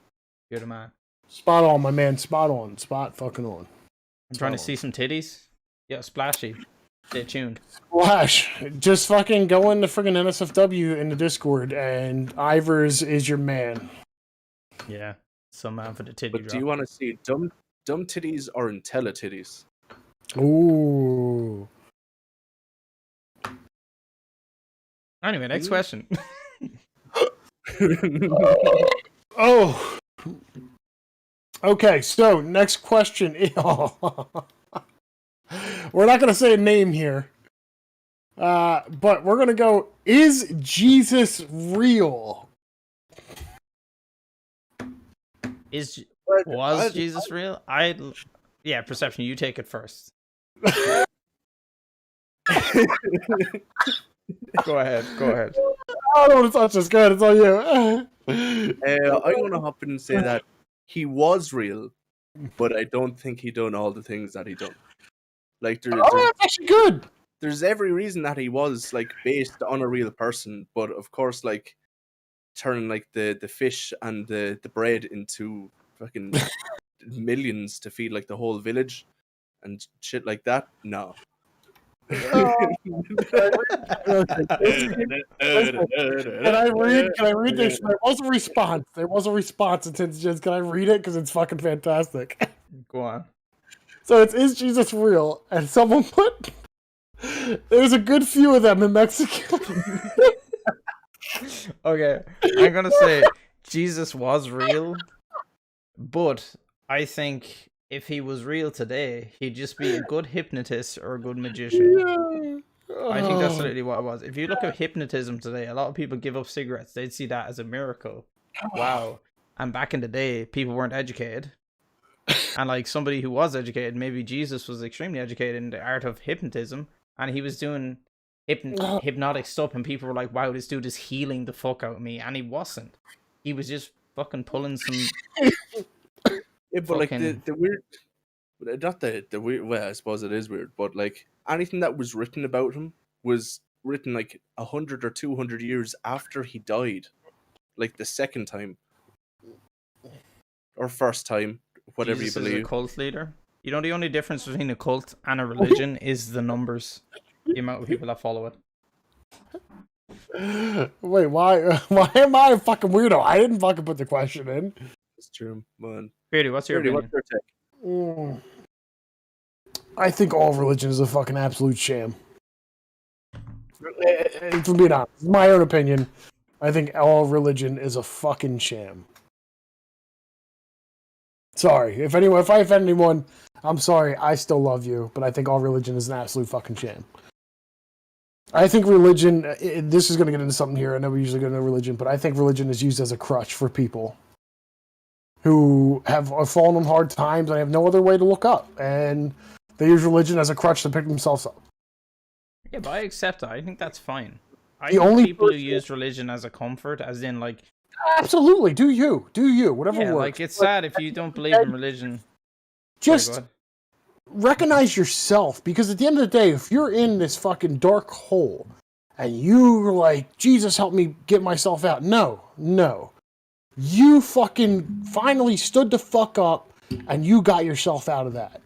you're the man. Spot on, my man. Spot on. Spot fucking on. I'm trying to see some titties. Yeah, splashy. Stay tuned. Splash. Just fucking go into friggin' NSFW in the Discord, and Ivers is your man. Yeah, some man for the titty But drop. do you want to see dumb titties or titties? Ooh. Anyway, next question. Oh. Okay, so next question. We're not going to say a name here. But we're going to go, is Jesus real? Was Jesus real? Yeah, Perception, you take it first. Go ahead. I don't want to touch this. Go ahead, it's on you. I'm going to hop in and say that he was real, but I don't think he done all the things that he done. Like, that's actually good. There's every reason that he was like based on a real person, but of course, like turning like the fish and the bread into fucking millions to feed like the whole village and shit like that. No. Can I read this? There was a response. There was a response to Tins&Gins. Can I read it? Because it's fucking fantastic. Go on. So it's, is Jesus real? And someone put, there's a good few of them in Mexico. Okay, I'm gonna say Jesus was real, but I think if he was real today, he'd just be a good hypnotist or a good magician. Yeah. I think that's literally what it was. If you look at hypnotism today, a lot of people give up cigarettes. They'd see that as a miracle. Wow. And back in the day, people weren't educated. And like somebody who was educated, maybe Jesus was extremely educated in the art of hypnotism, and he was doing hypnotic stuff, and people were like, wow, this dude is healing the fuck out of me. And he wasn't. He was just fucking pulling some... Yeah, but like the weird... Not the weird... Well, I suppose it is weird, but like anything that was written about him was written like 100 or 200 years after he died. Like the second time. Or first time, whatever Jesus you believe. is a cult leader. You know, the only difference between a cult and a religion is the numbers. The amount of people that follow it. Wait, why am I a fucking weirdo? I didn't fucking put the question in. It's true, man. Beardy, what's your opinion? What's your take? I think all religion is a fucking absolute sham. If I'm being honest, my own opinion, I think all religion is a fucking sham. Sorry. If I offend anyone, I'm sorry. I still love you, but I think all religion is an absolute fucking sham. I think religion, this is going to get into something here. I know we usually go into religion, but I think religion is used as a crutch for people who have fallen on hard times and have no other way to look up. And they use religion as a crutch to pick themselves up. Yeah, but I accept that. I think that's fine. I think people who use religion as a comfort, as in like... Absolutely. Do you. Whatever works. Like it's sad if you don't believe in religion. Just recognize yourself, because at the end of the day, if you're in this fucking dark hole and you're like, Jesus, help me get myself out. No. You fucking finally stood the fuck up and you got yourself out of that.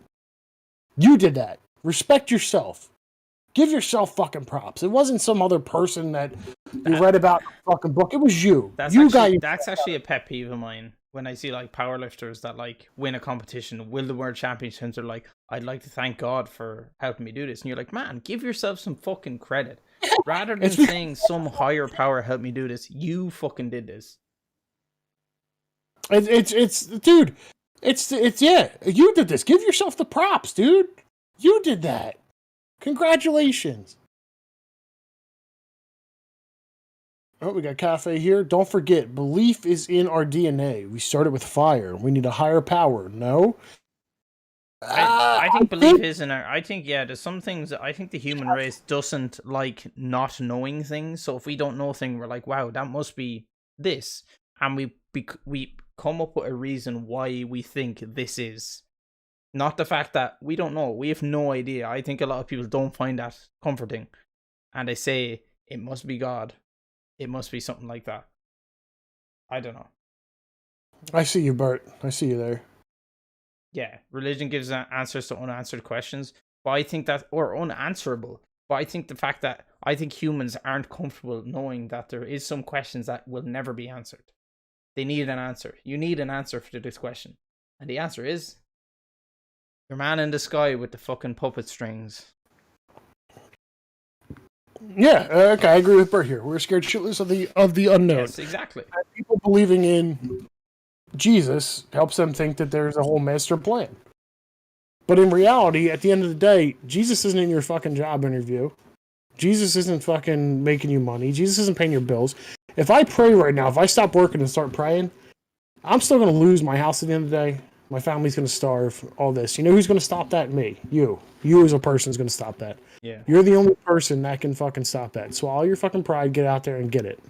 You did that. Respect yourself. Give yourself fucking props. It wasn't some other person that you read about in a fucking book. It was you. That's actually a pet peeve of mine. When I see like powerlifters that like win a competition, win the world championships, they're like, I'd like to thank God for helping me do this. And you're like, man, give yourself some fucking credit. Rather than saying some higher power helped me do this, you fucking did this. Dude, yeah, you did this. Give yourself the props, dude. You did that. Congratulations. Oh, we got Cafe here. Don't forget, belief is in our DNA. We started with fire. We need a higher power. No? I think belief is in our... I think, yeah, there's some things... I think the human race doesn't like not knowing things. So if we don't know a thing, we're like, wow, that must be this. And we come up with a reason why we think this is. Not the fact that we don't know. We have no idea. I think a lot of people don't find that comforting. And they say, it must be God. It must be something like that. I don't know. I see you, Bert. I see you there. Yeah, religion gives answers to unanswered questions. But I think that, or unanswerable. But I think the fact that I think humans aren't comfortable knowing that there is some questions that will never be answered. They need an answer. You need an answer for this question. And the answer is your man in the sky with the fucking puppet strings. Yeah, okay, I agree with Bert here. We're scared shitless of the unknown. Yes, exactly. And people believing in Jesus helps them think that there's a whole master plan. But in reality, at the end of the day, Jesus isn't in your fucking job interview. Jesus isn't fucking making you money. Jesus isn't paying your bills. If I pray right now, if I stop working and start praying, I'm still going to lose my house at the end of the day. My family's going to starve, all this. You know who's going to stop that? Me. You. You as a person is going to stop that. Yeah. You're the only person that can fucking stop that. So all your fucking pride, get out there and get it.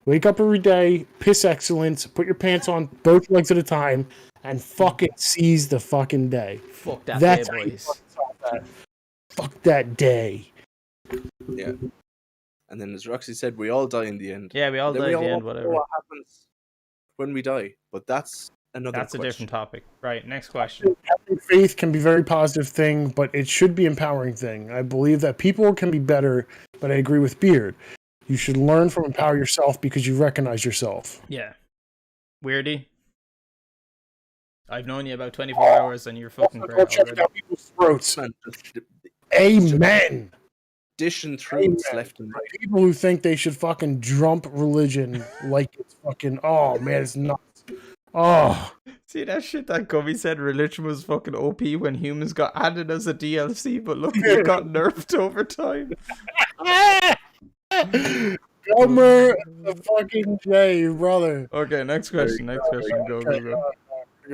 Wake up every day, piss excellence, put your pants on both legs at a time, and fucking seize the fucking day. Fuck that day, boys. Fuck that day. Yeah. And then, as Roxy said, we all die in the end. Yeah, we all die in the end, whatever. What happens when we die? But that's another question. A different topic. Right, next question. Having faith can be a very positive thing, but it should be an empowering thing. I believe that people can be better, but I agree with Beard. You should learn from empower yourself because you recognize yourself. Yeah. Weirdy. I've known you about 24 hours and you're fucking great already. Out people's throats. Amen. Dishing throats left and right. People who think they should fucking jump religion like it's fucking, oh man, it's nuts. Oh. See that shit that Gummy said religion was fucking OP when humans got added as a DLC, but look, it got nerfed over time. Gummer the fucking J, brother. Okay, next question. Go.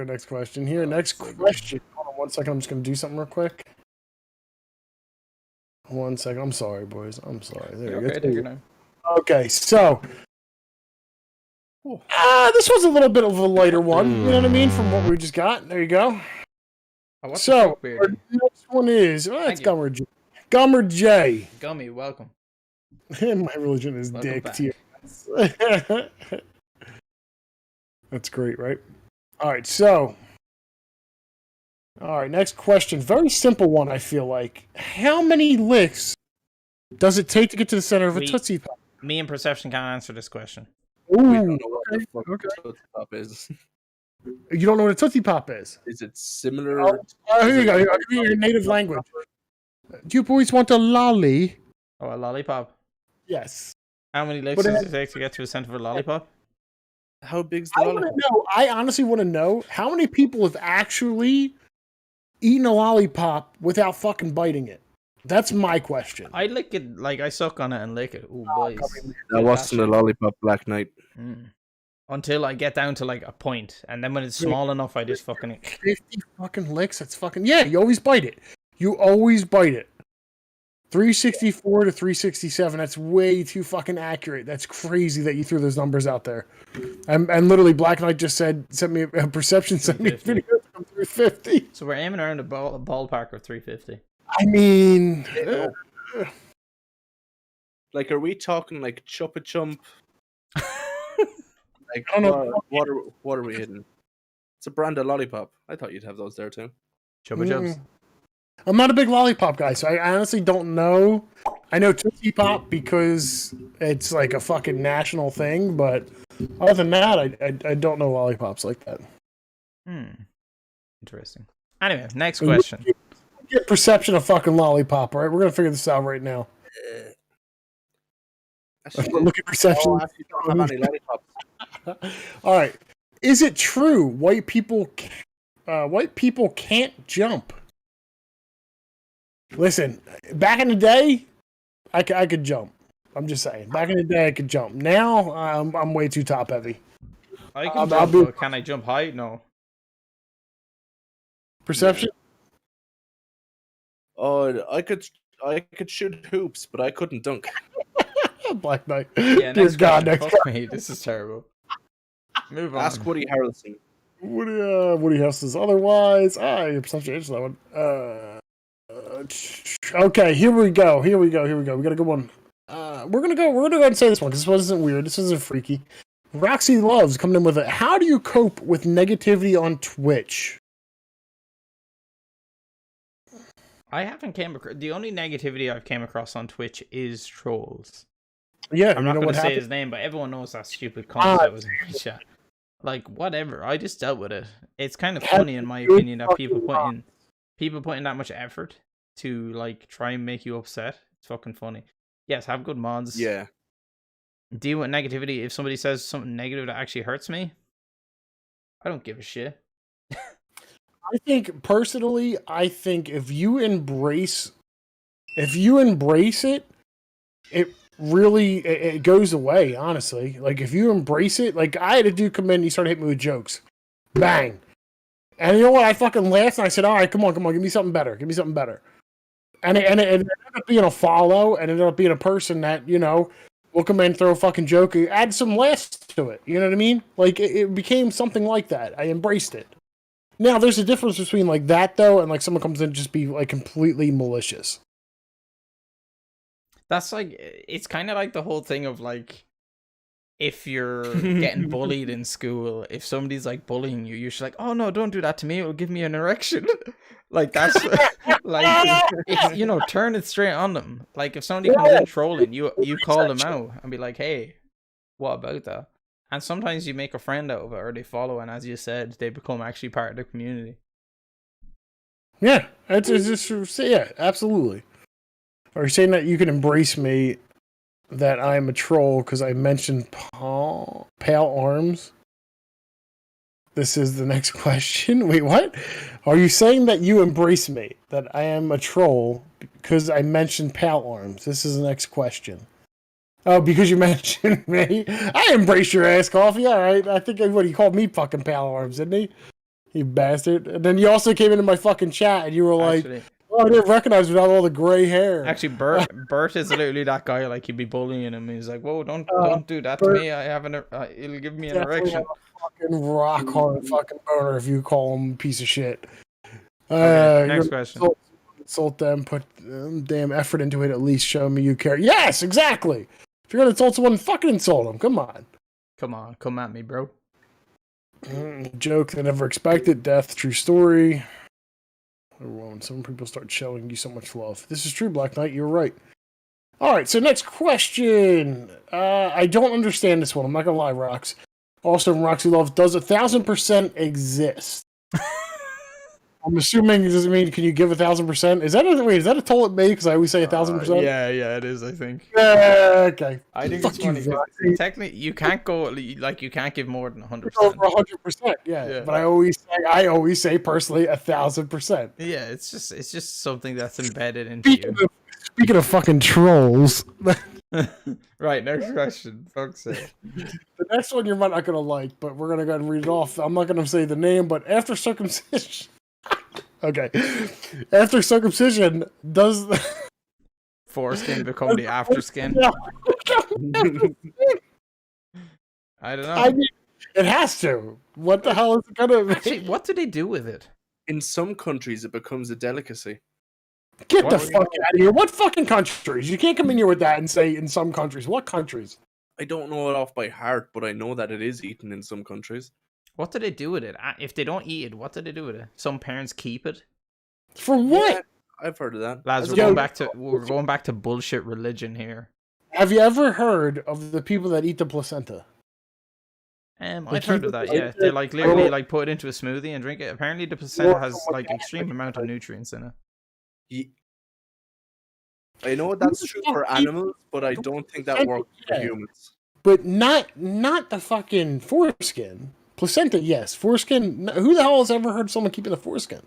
Next question here. Next question. Hold on 1 second. I'm just going to do something real quick. 1 second. I'm sorry, boys. I'm sorry. There you go. Take your time. Okay, so this was a little bit of a lighter one. You know what I mean? From what we just got. There you go. Oh, so our next one is it's Gummer J. Gummer J. Gummy, welcome. My religion is welcome dick back. to you. That's great, right? All right, so. All right, next question. Very simple one, I feel like. How many licks does it take to get to the center of a Tootsie Pop? Me and Perception can't answer this question. Ooh, we don't know what the fuck Tootsie Pop is. You don't know what a Tootsie Pop is? Is it similar? Here you go. I'll give you your native language. Do you boys want a lolly? Oh, a lollipop? Yes. How many licks does it take to get to the center of a lollipop? How big's the lollipop? I honestly want to know how many people have actually eaten a lollipop without fucking biting it. That's my question. I lick it, like I suck on it and lick it. Ooh, boys. That wasn't a lollipop Black Knight. Until I get down to like a point, and then when it's small enough, I just fucking 50 fucking licks. That's fucking you always bite it. You always bite it. 364 to 367. That's way too fucking accurate. That's crazy that you threw those numbers out there. And literally, Black Knight just sent me a Perception sent me a video from 350. So we're aiming around a ballpark of 350. I mean, like, are we talking like Chupa Chump? Like, I don't know. What are we hitting? It's a brand of lollipop. I thought you'd have those there too. Chupa Chups. I'm not a big lollipop guy, so I honestly don't know. I know Tootsie Pop because it's like a fucking national thing, but other than that, I don't know lollipops like that. Interesting. Anyway, next question. Get Perception of fucking lollipop, all right? We're gonna figure this out right now. Look at Perception. Oh, I actually don't have any lollipops. All right. Is it true white people can't jump? Listen, back in the day, I could jump. I'm just saying. Back in the day, I could jump. Now, I'm way too top heavy. I can jump, but can I jump high? No. Perception? Oh, I could shoot hoops, but I couldn't dunk. Black Knight. Yeah, next God, next Fuck me, this is terrible. Move on. Ask Woody Harrelson. Woody Harrelson's otherwise. Your perception is that one. Okay, here we go. We got a good one. We're gonna go ahead and say this one because this one isn't weird. This isn't freaky. Roxy Loves coming in with it. How do you cope with negativity on Twitch? I haven't came across. The only negativity I've came across on Twitch is trolls. Yeah, I'm not going to say his name, but everyone knows that stupid cunt that was in my chat. Like, whatever. I just dealt with it. It's kind of funny, in my opinion, that people put in that much effort to like try and make you upset. It's fucking funny. Yes, have good mods. Yeah. Deal with negativity. If somebody says something negative that actually hurts me, I don't give a shit. I think personally, if you embrace it, it really it goes away. Honestly, like if you embrace it, like I had a dude come in, he started hitting me with jokes, bang, and you know what? I fucking laughed and I said, "All right, come on, give me something better, And it ended up being a follow, and ended up being a person that will come in, throw a fucking joke, add some laughs to it. You know what I mean? Like it became something like that. I embraced it. Now, there's a difference between like that though, and like someone comes in and just be like completely malicious. That's like, it's kind of like the whole thing of like, if you're getting bullied in school, if somebody's like bullying you, you're just like, oh no, don't do that to me, it'll give me an erection. Like that's like, it's turn it straight on them. Like if somebody comes in trolling, you call them out and be like, hey, what about that? And sometimes you make a friend out of it, or they follow, and as you said, they become actually part of the community. Yeah, it's just, yeah, absolutely. Are you saying that you can embrace me, that I'm a troll because I mentioned pale arms? This is the next question. Wait, what? Are you saying that you embrace me, that I am a troll because I mentioned pale arms? This is the next question. Oh, because you mentioned me? I embrace your ass, Coffee. All right. I think he called me fucking pale arms, didn't he? You bastard. And then you also came into my fucking chat and you were like, oh, I didn't recognize without all the gray hair. Actually, Bert is literally that guy. Like you'd be bullying him. He's like, "Whoa, don't do that Bert, to me. I have it'll give me an erection." Have a fucking rock hard fucking boner if you call him a piece of shit. Okay, next question. Insult them. Put damn effort into it. At least show me you care. Yes, exactly. If you're gonna insult someone, fucking insult them. Come on. Come at me, bro. Joke they never expected. Death. True story. When some people start showing you so much love. This is true, Black Knight. You're right. All right, so next question. I don't understand this one. I'm not going to lie, Rox. Also, Roxy Love, does 1,000% exist? I'm assuming, does it mean, can you give 1,000%? Is that a toll at me? Because I always say 1,000%? Yeah, it is, I think. Okay. I think it's funny because technically you can't go, like, you can't give more than 100%. Over 100%, yeah. But I always say personally 1,000%. Yeah, it's just something that's embedded into you. Speaking of fucking trolls. Right, next question. Fuck's sake. The next one you're not going to like, but we're going to go ahead and read it off. I'm not going to say the name, but after circumcision... Okay. After circumcision, does the foreskin become the afterskin? I don't know. I mean, it has to. What the hell is it gonna Actually, what do they do with it? In some countries, it becomes a delicacy. Get the fuck out of here. What fucking countries? You can't come in here with that and say in some countries. What countries? I don't know it off by heart, but I know that it is eaten in some countries. What do they do with it? If they don't eat it, what do they do with it? Some parents keep it. For what? Yeah, I've heard of that. Lads, we're going back to bullshit religion here. Have you ever heard of the people that eat the placenta? I've heard of that. Yeah, they like literally like put it into a smoothie and drink it. Apparently, the placenta has like extreme amount of nutrients in it. Yeah. I know that's true for animals, but I don't think that works for humans. But not the fucking foreskin. Placenta, yes. Foreskin. Who the hell has ever heard someone keeping the foreskin?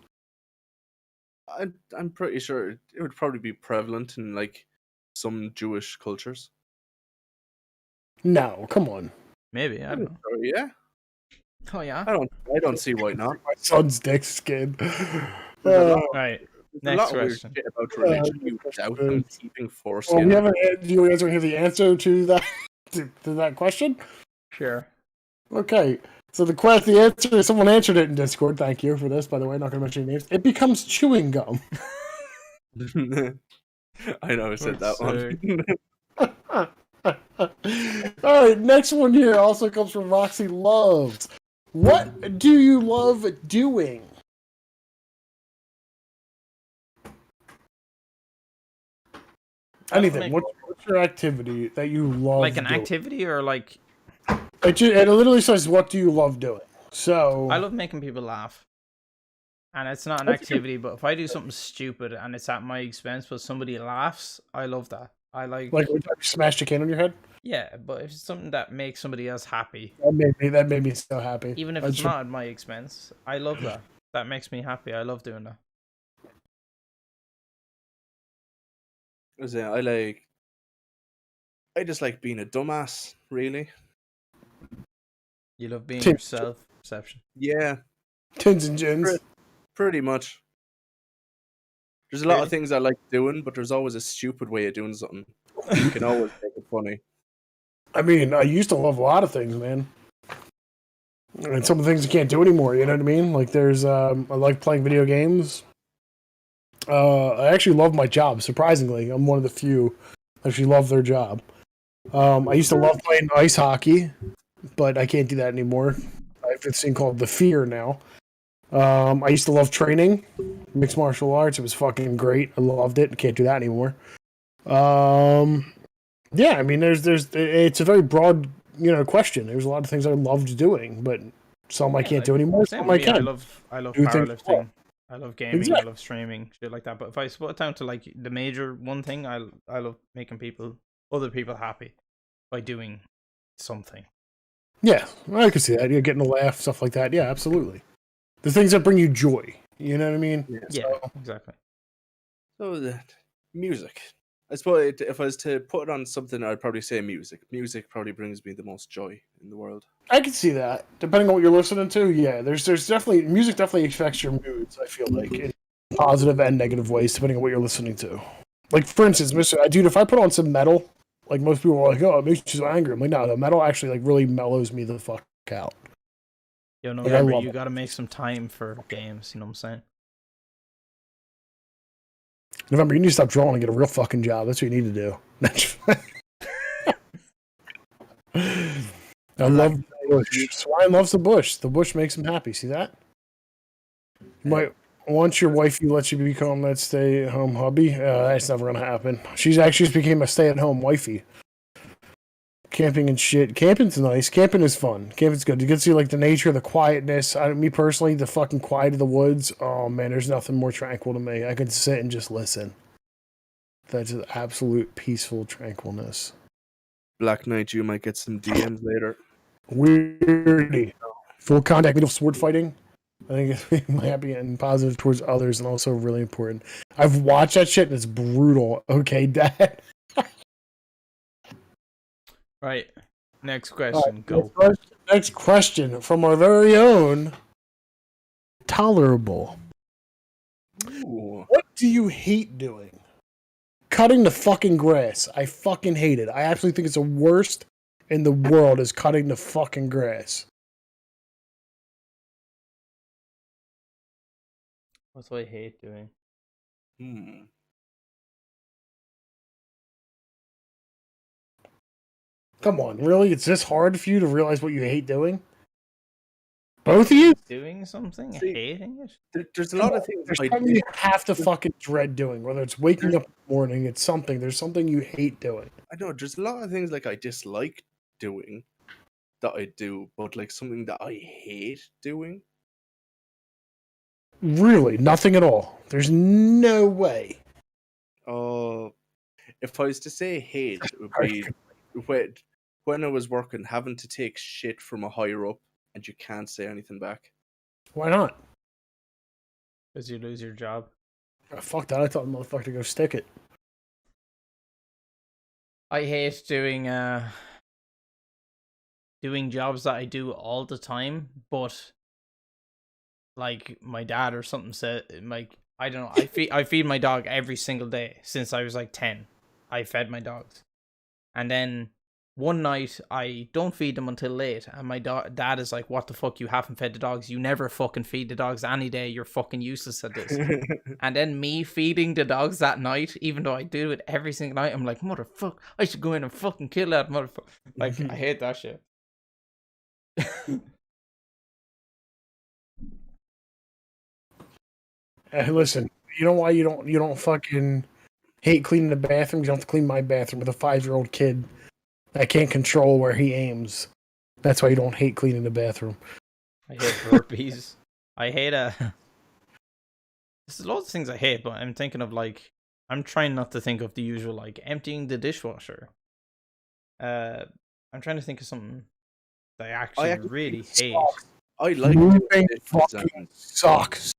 I'm pretty sure it would probably be prevalent in like some Jewish cultures. No, come on. Maybe, I don't know. Yeah. Oh yeah. I don't see why not. My son's dick skin. Right. Next question. Shit about religion, you doubt them keeping foreskin. Do you guys want to hear the answer to that to that question? Sure. Okay. So the answer, someone answered it in Discord. Thank you for this, by the way. Not going to mention your names. It becomes chewing gum. I know I said that one. All right, next one here also comes from Roxy Loves. What do you love doing? Anything. What's your activity that you love like an doing? Activity or like... It literally says, what do you love doing? So I love making people laugh. And it's not an activity, but if I do something stupid and it's at my expense, but somebody laughs, I love that. I like when you smashed a can on your head? Yeah, but if it's something that makes somebody else happy. That made me so happy. Even if it's not at my expense, I love that. That makes me happy. I love doing that. I just like being a dumbass, really. You love being yourself, Perception. Yeah. Tins&Gins. Pretty much. There's a lot of things I like doing, but there's always a stupid way of doing something. You can always make it funny. I mean, I used to love a lot of things, man. And some of the things you can't do anymore, you know what I mean? Like there's, I like playing video games. I actually love my job, surprisingly. I'm one of the few Actually love their job. I used to love playing ice hockey, but I can't do that anymore. I have this thing called the fear now. I used to love training, mixed martial arts. It was fucking great. I loved it. Can't do that anymore. Yeah, I mean, it's a very broad, question. There's a lot of things I loved doing, but some I can't do anymore. Some I can. I love Do things powerlifting. I love gaming. Exactly. I love streaming, shit like that. But if I split it down to like the major one thing, I love making other people happy by doing something. Yeah, I can see that. You're getting a laugh, stuff like that. Yeah, absolutely. The things that bring you joy. You know what I mean? Yeah, exactly. So that music. I suppose if I was to put it on something, I'd probably say music. Music probably brings me the most joy in the world. I can see that. Depending on what you're listening to, yeah. There's definitely music definitely affects your moods. I feel like in positive and negative ways, depending on what you're listening to. Like for instance, dude, if I put on some metal, like most people are like, "Oh, it makes you so angry." I'm like, no, the metal actually like really mellows me the fuck out. Yo, November, you got to make some time for games. You know what I'm saying? November, you need to stop drawing and get a real fucking job. That's what you need to do. I love the bush. Swine loves the bush. The bush makes him happy. See that? You might once your wifey lets you become that stay-at-home hubby. That's never gonna happen. She's actually just became a stay-at-home wifey. Camping and shit. Camping's nice. Camping is fun. Camping's good. You get to see like the nature, the quietness. Me personally, the fucking quiet of the woods. Oh man, there's nothing more tranquil to me. I could sit and just listen. That's just absolute peaceful tranquilness. Black Knight, you might get some DMs later. Weirdy. Full contact needle sword fighting. I think it's happy and positive towards others, and also really important. I've watched that shit and it's brutal. Okay, Dad. Right. Next question. Go. Next question from our very own Tolerable. Ooh. What do you hate doing? Cutting the fucking grass. I fucking hate it. I absolutely think it's the worst in the world is cutting the fucking grass. What's what I hate doing? Come on, really? It's this hard for you to realize what you hate doing? Both of you? Doing something? See, hating it? There's a lot of things There's something you have to fucking dread doing, whether it's waking up in the morning, it's something. There's something you hate doing. I know, there's a lot of things like I dislike doing that I do, but like something that I hate doing. Really? Nothing at all? There's no way. If I was to say hate, it would be when I was working, having to take shit from a higher up and you can't say anything back. Why not? Because you lose your job. Oh, fuck that. I thought the motherfucker to go stick it. I hate doing jobs that I do all the time, but like my dad or something said, like I don't know, I feed my dog every single day since I was like 10. I fed my dogs, and then one night I don't feed them until late, and my dad is like, "What the fuck? You haven't fed the dogs. You never fucking feed the dogs any day. You're fucking useless at this." And then me feeding the dogs that night, even though I do it every single night, I'm like, "Motherfucker, I should go in and fucking kill that motherfucker." Like I hate that shit. Listen, you know why you don't fucking hate cleaning the bathroom? You don't have to clean my bathroom with a 5-year-old kid that can't control where he aims. That's why you don't hate cleaning the bathroom. I hate burpees. I hate There's lots of things I hate, but I'm thinking of like I'm trying not to think of the usual like emptying the dishwasher. I'm trying to think of something that I actually really hate. I like moving fucking sucks.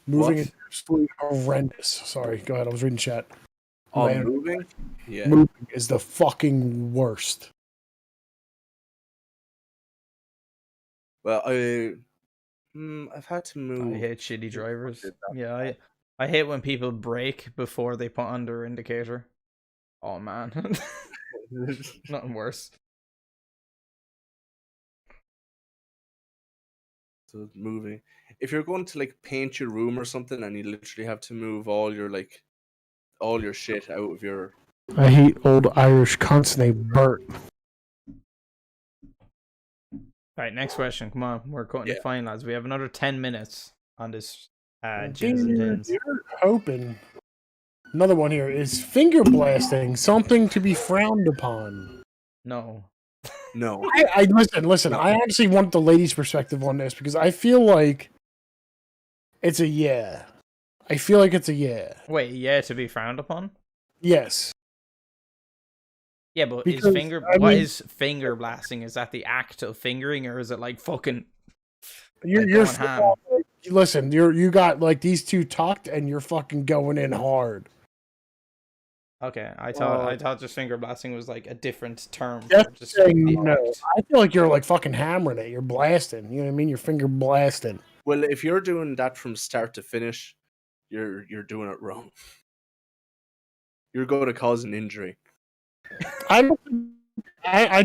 Moving is absolutely horrendous. Sorry, go ahead. I was reading chat. Moving? Yeah. Moving is the fucking worst. Well, I've had to move. I hate shitty drivers. Yeah, I hate when people brake before they put on their indicator. Oh man. Nothing worse. So moving. If you're going to like paint your room or something and you literally have to move all your shit out of your I hate old Irish cunts named Bert. All right, next question. Come on, we're cutting it fine, lads. We have another 10 minutes on this gins and tins. You're hoping. Another one here is finger blasting something to be frowned upon. No. No. I listen. No. I actually want the ladies' perspective on this because I feel like it's a yeah. I feel like it's a yeah. Wait, yeah, to be frowned upon? Yes. Yeah, but because, what is finger blasting? Is that the act of fingering, or is it like fucking? You're listen. You got like these two tucked, and you're fucking going in hard. Okay, I thought just finger blasting was like a different term. For just no, I feel like you're like fucking hammering it. You're blasting. You know what I mean? You're finger blasting. Well, if you're doing that from start to finish, you're doing it wrong. You're going to cause an injury. I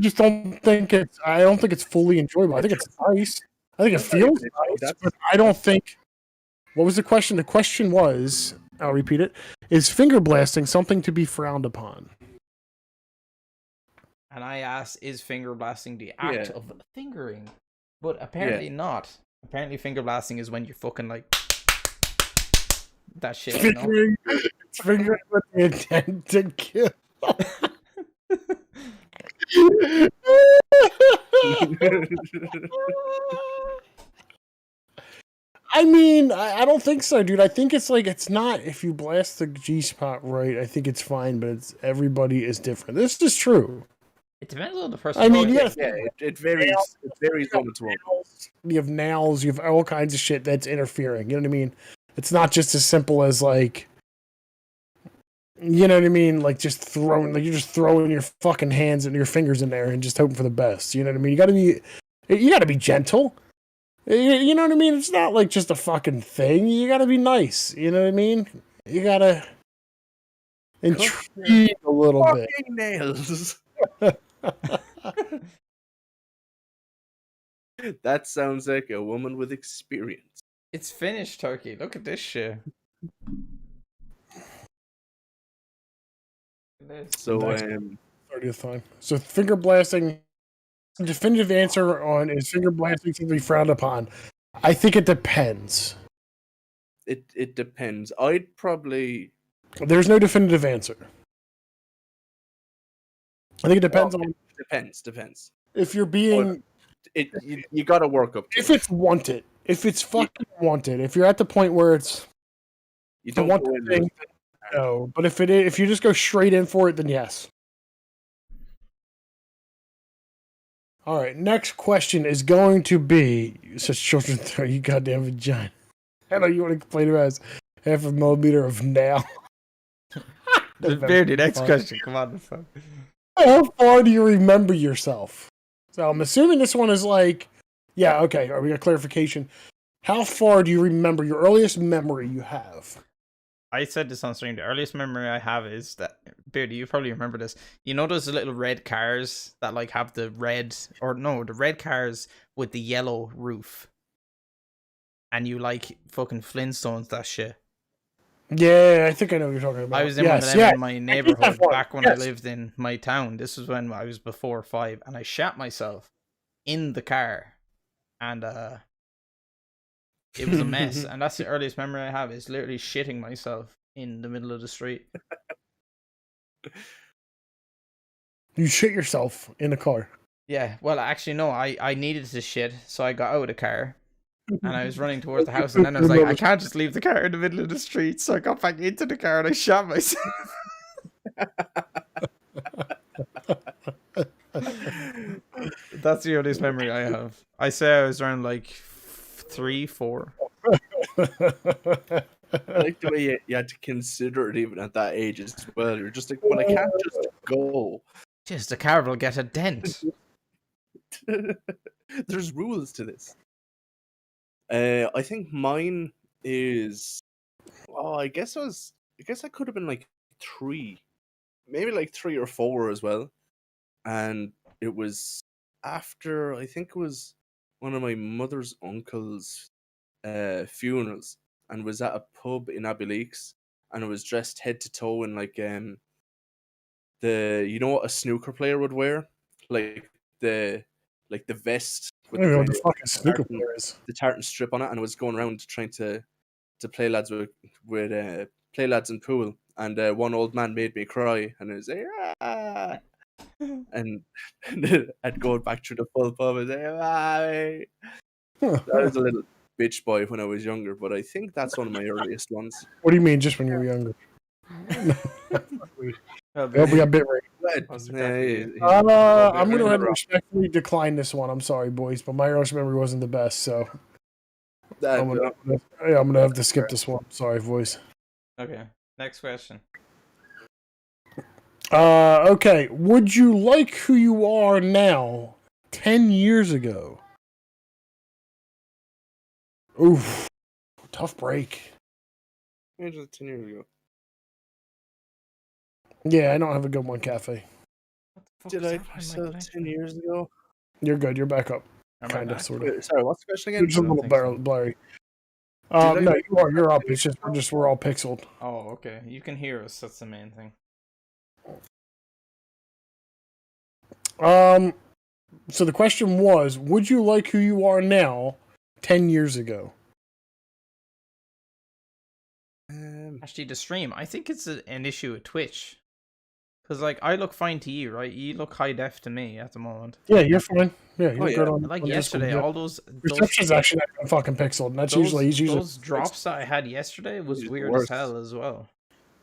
just don't think it's. I don't think it's fully enjoyable. I think it's nice. I think it feels nice, but I don't think. What was the question? The question was, I'll repeat it, is finger blasting something to be frowned upon? And I asked, is finger blasting the act of fingering? But apparently not. Apparently finger blasting is when you're fucking like that shit, you know? It's fingering with the intent to kill. I mean, I don't think so, dude. I think it's like it's not. If you blast the G-spot right, I think it's fine, but it's everybody is different. This is true. It depends on the person. I mean, it varies. It varies woman to woman. You have nails. You have all kinds of shit that's interfering. You know what I mean? It's not just as simple as like, you know what I mean? Like just throwing, like you're just throwing your fucking hands and your fingers in there and just hoping for the best. You know what I mean? You got to be gentle. You know what I mean? It's not like just a fucking thing. You gotta be nice. You know what I mean? You gotta intrigue a little bit. Nails. That sounds like a woman with experience. It's finished, Turkey. Look at this shit. So, 30th time. So finger blasting. Definitive answer on is finger blasting to be frowned upon. I think it depends. It depends. I'd probably. There's no definitive answer. I think it depends on. Depends. If you're being. You got to work up to if it's wanted. If it's fucking wanted. If you're at the point where it's. You don't want the thing, no. But if you just go straight in for it, then yes. All right, next question is going to be such children throw you goddamn vagina. I know you want to complain about half a millimeter of nail. Beardy, next question. Come on, how far do you remember yourself? So I'm assuming this one is like, yeah, okay. Are we got clarification? How far do you remember your earliest memory you have? I said this on stream. The earliest memory I have is that, Beardy, you probably remember this. You know those little red cars that like have the red cars with the yellow roof, and you like fucking Flintstones that shit. Yeah, I think I know what you're talking about. I was in one of them in my neighborhood back when I lived in my town. This was when I was before 5, and I shat myself in the car, and it was a mess. And that's the earliest memory I have, is literally shitting myself in the middle of the street. You shit yourself in the car? Yeah, well, actually, no, I needed to shit, so I got out of the car, and I was running towards the house, and then I was like, I can't just leave the car in the middle of the street, so I got back into the car, and I shot myself. That's the earliest memory I have. I say I was around like 3, 4. I like the way you had to consider it even at that age as well. You're just like, well, I can't just go. Just the car will get a dent. There's rules to this. I think mine is. Oh, I guess I could have been like 3, maybe like 3 or 4 as well, and it was after, I think it was one of my mother's uncle's funerals, and was at a pub in Abbeyleix, and I was dressed head to toe in like you know what a snooker player would wear, like the vest I with don't the know what kind the of fucking snooker player is. the tartan strip on it, and was going around trying to play lads with play lads in pool, and one old man made me cry, and it was like, ah! and I'd go back through the full pub and say, I was a little bitch boy when I was younger, but I think that's one of my earliest ones. What do you mean, just when you were younger? We got bit right. I'm going to go ahead and respectfully decline this one. I'm sorry, boys, but my earliest memory wasn't the best, so I'm gonna have to skip this one. Sorry, boys. Okay, next question. Okay. Would you like who you are now 10 years ago? Oof. Tough break. 10 years ago. Yeah, I don't have a good one, Cafe. Did I myself 10 years ago? You're good. You're back up. Kind of, sort of. Sorry, what's the question again? It's a little blurry. No, you are. You're up. It's just we're all pixeled. Oh, okay. You can hear us. That's the main thing. So the question was, would you like who you are now 10 years ago? Actually, the stream, I think it's an issue with Twitch. Because, like, I look fine to you, right? You look high def to me at the moment. Yeah, you're fine. Yeah, you're good on. Like yesterday, all those reception's actually fucking pixeled. And that's usually those drops that I had yesterday was weird as hell as well.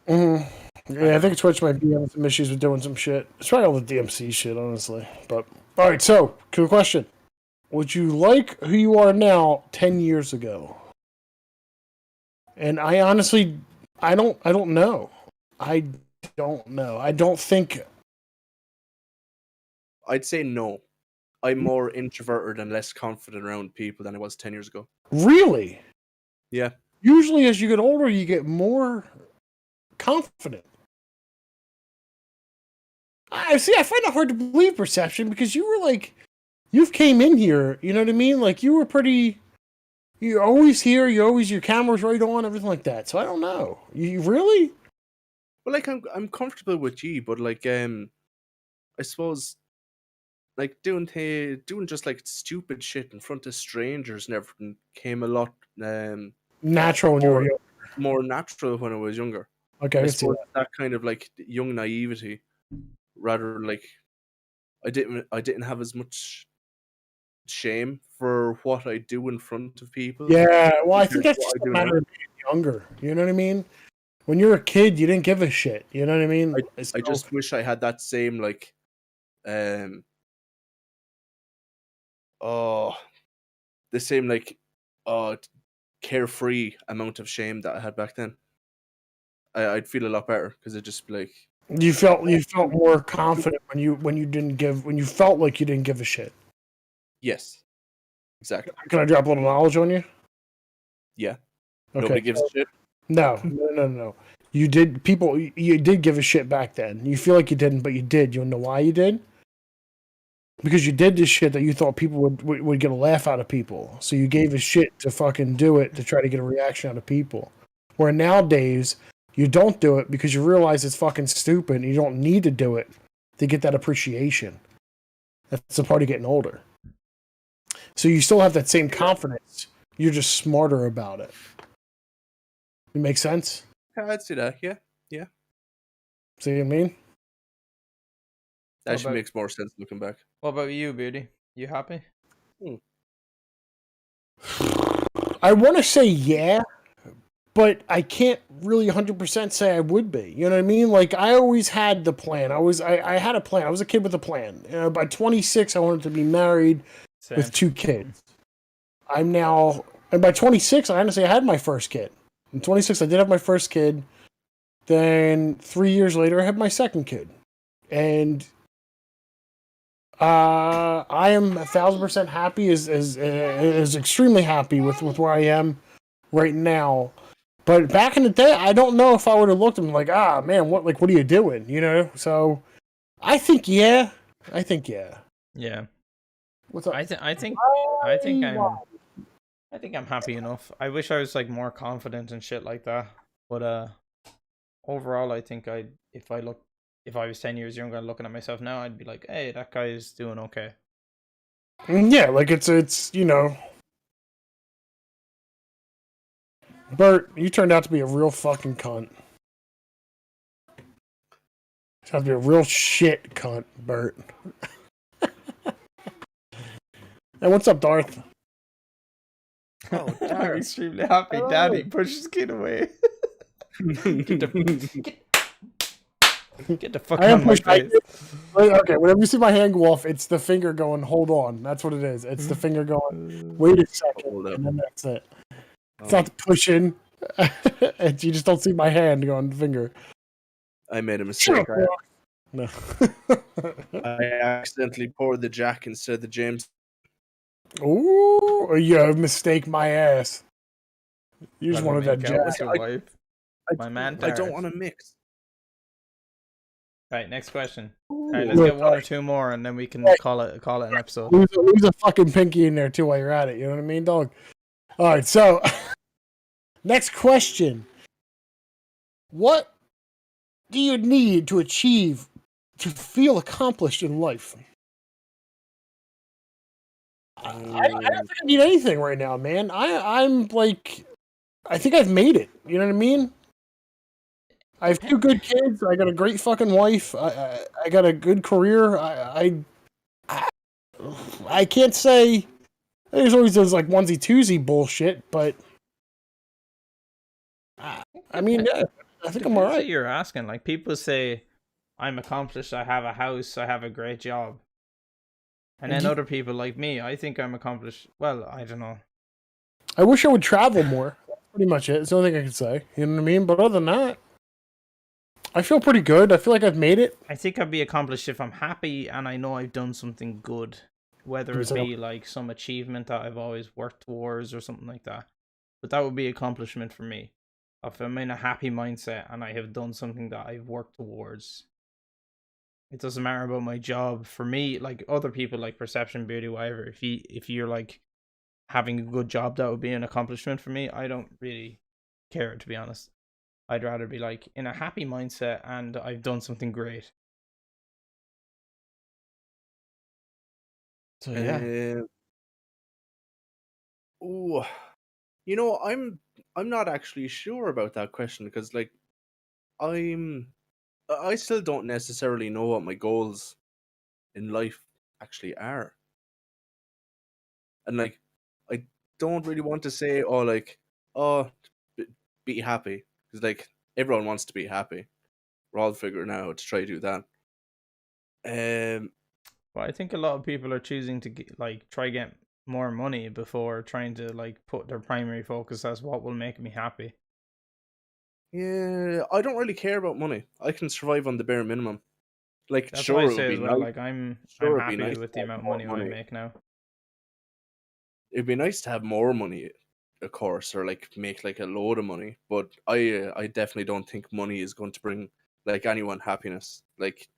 Yeah, I think Twitch might be having some issues with doing some shit. It's probably all the DMC shit, honestly. But all right, so cool question: would you like who you are now 10 years ago? And I honestly, I don't know. I don't know. I don't think. I'd say no. I'm more introverted and less confident around people than I was 10 years ago. Really? Yeah. Usually, as you get older, you get more confident. I find it hard to believe, Perception, because you were like, you've came in here, you know what I mean? Like, you were pretty, you're always here, your camera's right on, everything like that. So I don't know. You really? Well, like, I'm comfortable with you, but like, I suppose, like, doing just like stupid shit in front of strangers and everything came a lot natural when you were younger. More natural when I was younger. Okay, I suppose that kind of like young naivety, rather like I didn't have as much shame for what I do in front of people. Yeah, well, I think that's just a matter of being younger. You know what I mean? When you're a kid, you didn't give a shit. You know what I mean? I just wish I had that same like, the same like, carefree amount of shame that I had back then. I'd feel a lot better because it just like you felt more confident when you felt like you didn't give a shit. Yes, exactly. Can I drop a little knowledge on you? Yeah. Okay. Nobody gives a shit. No. You did give a shit back then. You feel like you didn't, but you did. You know why you did? Because you did this shit that you thought people would get a laugh out of people. So you gave a shit to fucking do it to try to get a reaction out of people. Where nowadays, you don't do it because you realize it's fucking stupid and you don't need to do it to get that appreciation. That's the part of getting older. So you still have that same confidence. You're just smarter about it. It makes sense? I'd see that, yeah. See what I mean? That actually makes more sense looking back. What about you, Beauty? You happy? I want to say yeah, but I can't really 100% say I would be. You know what I mean? Like, I always had the plan. I had a plan. I was a kid with a plan. By 26, I wanted to be married with 2 kids. And by 26, I honestly had my first kid. In 26, I did have my first kid. Then 3 years later, I had my second kid. And I am 1,000% happy, is extremely happy with where I am right now. But back in the day, I don't know if I would have looked at him like, man, what are you doing? You know? So I think yeah. Yeah. What's up? I think I'm happy enough. I wish I was like more confident and shit like that. But overall, I think if I look if I was 10 years younger looking at myself now, I'd be like, hey, that guy is doing okay. Yeah, like it's you know, Bert, you turned out to be a real fucking cunt. You have to be a real shit cunt, Bert. Hey, what's up, Darth? Oh, I'm Darth. extremely happy. Hello. Daddy, push his kid away. Get the fuck I out am of my pushing. face. Okay, whenever you see my hand go off, it's the finger going, hold on. That's what it is. It's the finger going, wait a second, Hold up. and then that's it. It's not the pushing. You just don't see my hand going, finger. I made a mistake. No. I accidentally poured the Jack instead of the James. Ooh, you mistake my ass. You just Let me wanted that make out Jack. with your wife. My man I don't Darth. want to mix. Right, next question. Ooh. Alright, let's get one or two more and then we can call it an episode. Lose a fucking pinky in there too while you're at it. You know what I mean, dog? All right, so next question. What do you need to achieve to feel accomplished in life? I don't think I need anything right now, man. I'm like, I think I've made it. You know what I mean? I have 2 good kids. I got a great fucking wife. I got a good career. I can't say. There's always those like onesie twosie bullshit, but I mean, yeah, I think I'm Depends alright. what you're asking. Like, people say, I'm accomplished, I have a house, I have a great job. And then other people like me, I think I'm accomplished. Well, I don't know. I wish I would travel more. That's pretty much it. It's the only thing I can say. You know what I mean? But other than that, I feel pretty good. I feel like I've made it. I think I'd be accomplished if I'm happy and I know I've done something good. Whether it be like some achievement that I've always worked towards or something like that. But that would be accomplishment for me. If I'm in a happy mindset and I have done something that I've worked towards. It doesn't matter about my job. For me, like other people like perception, beauty, whatever. If you're like having a good job, that would be an accomplishment for me. I don't really care, to be honest. I'd rather be like in a happy mindset and I've done something great. So yeah. Ooh, you know, I'm not actually sure about that question because like I still don't necessarily know what my goals in life actually are. And like I don't really want to say oh be happy because like everyone wants to be happy. We're all figuring out how to try to do that. Well, I think a lot of people are choosing to like try get more money before trying to like put their primary focus as what will make me happy. Yeah, I don't really care about money. I can survive on the bare minimum. Like, That's what I sure, it would say be as well. nice. Like I'm Sure, it'd be happy nice with to the have amount of more money I money. make now. It'd be nice to have more money, of course, or like make like a load of money. But I definitely don't think money is going to bring like anyone happiness. Like,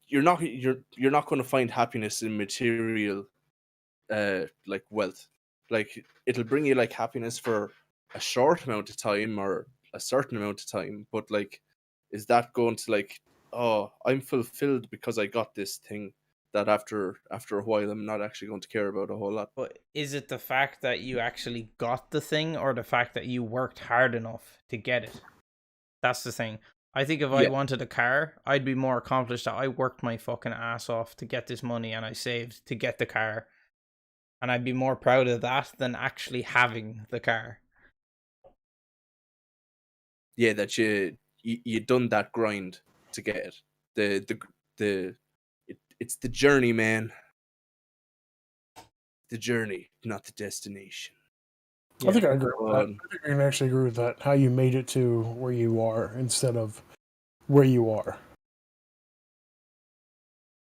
you're not going to find happiness in material, like wealth. Like, it'll bring you like happiness for a short amount of time or a certain amount of time. But like, is that going to like, oh, I'm fulfilled because I got this thing that after a while I'm not actually going to care about a whole lot. But is it the fact that you actually got the thing or the fact that you worked hard enough to get it? That's the thing. I think if I Yeah. wanted a car, I'd be more accomplished that I worked my fucking ass off to get this money and I saved to get the car. And I'd be more proud of that than actually having the car. Yeah, that you done that grind to get it. It's the journey, man. The journey, not the destination. Yeah. I think I agree with that. I think I can actually agree with that. How you made it to where you are instead of where you are.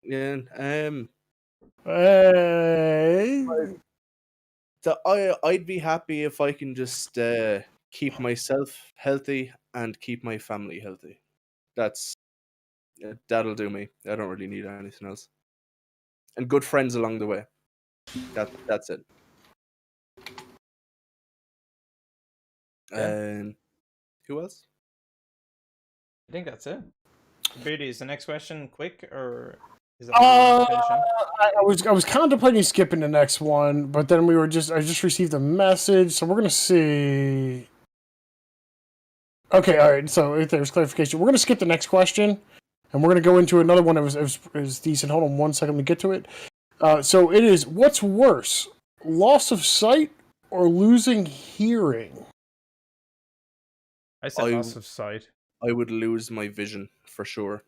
Yeah. Hey. I'd be happy if I can just keep myself healthy and keep my family healthy. That'll do me. I don't really need anything else. And good friends along the way. That's it. Yeah. And who else? I think that's it. Beardy, is the next question quick, or is that I was contemplating skipping the next one, but then I just received a message, so we're gonna see. Okay, all right. So if there's clarification, we're gonna skip the next question, and we're gonna go into another one that was decent. Hold on one second, let me get to it. So it is, what's worse, loss of sight or losing hearing? I said loss of sight. I would lose my vision for sure.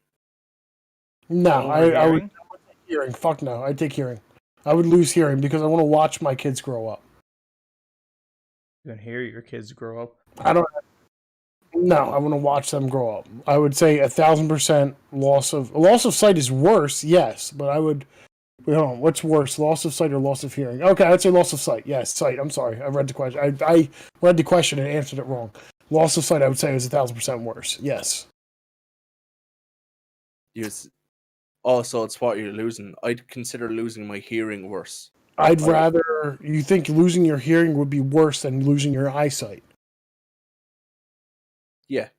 No, I would take hearing. Fuck no, I'd take hearing. I would lose hearing because I want to watch my kids grow up. You can hear your kids grow up? I don't. No, I want to watch them grow up. I would say 1,000% loss of sight is worse. Yes, but I would. Wait, hold on. What's worse, loss of sight or loss of hearing? Okay, I'd say loss of sight. Yes, sight. I'm sorry. I read the question. I read the question and answered it wrong. Loss of sight, I would say, is 1,000% worse. Yes. Yes. Oh, so it's what you're losing. I'd consider losing my hearing worse. I'd rather. You think losing your hearing would be worse than losing your eyesight? Yeah.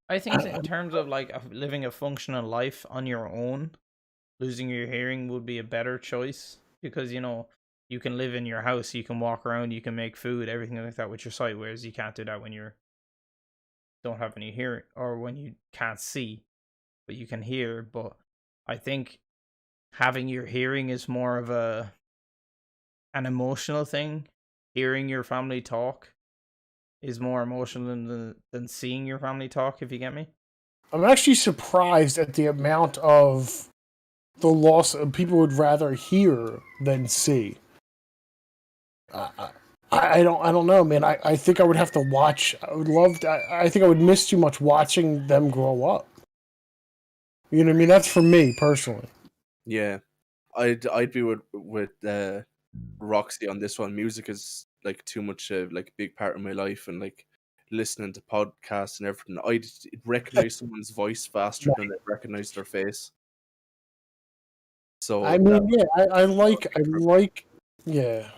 I think in terms of like living a functional life on your own, losing your hearing would be a better choice because you can live in your house, you can walk around, you can make food, everything like that with your sight, whereas you can't do that when you don't have any hearing or when you can't see, but you can hear. But I think having your hearing is more of an emotional thing. Hearing your family talk is more emotional than seeing your family talk, if you get me. I'm actually surprised at the amount of the loss of people would rather hear than see. I don't know, man. I think I would have to watch. I think I would miss too much watching them grow up. You know what I mean? That's for me personally. Yeah, I'd be with Roxy on this one. Music is like too much like a big part of my life, and like listening to podcasts and everything. I'd recognize someone's voice faster than I'd recognize their face. So I mean, yeah, I like, yeah.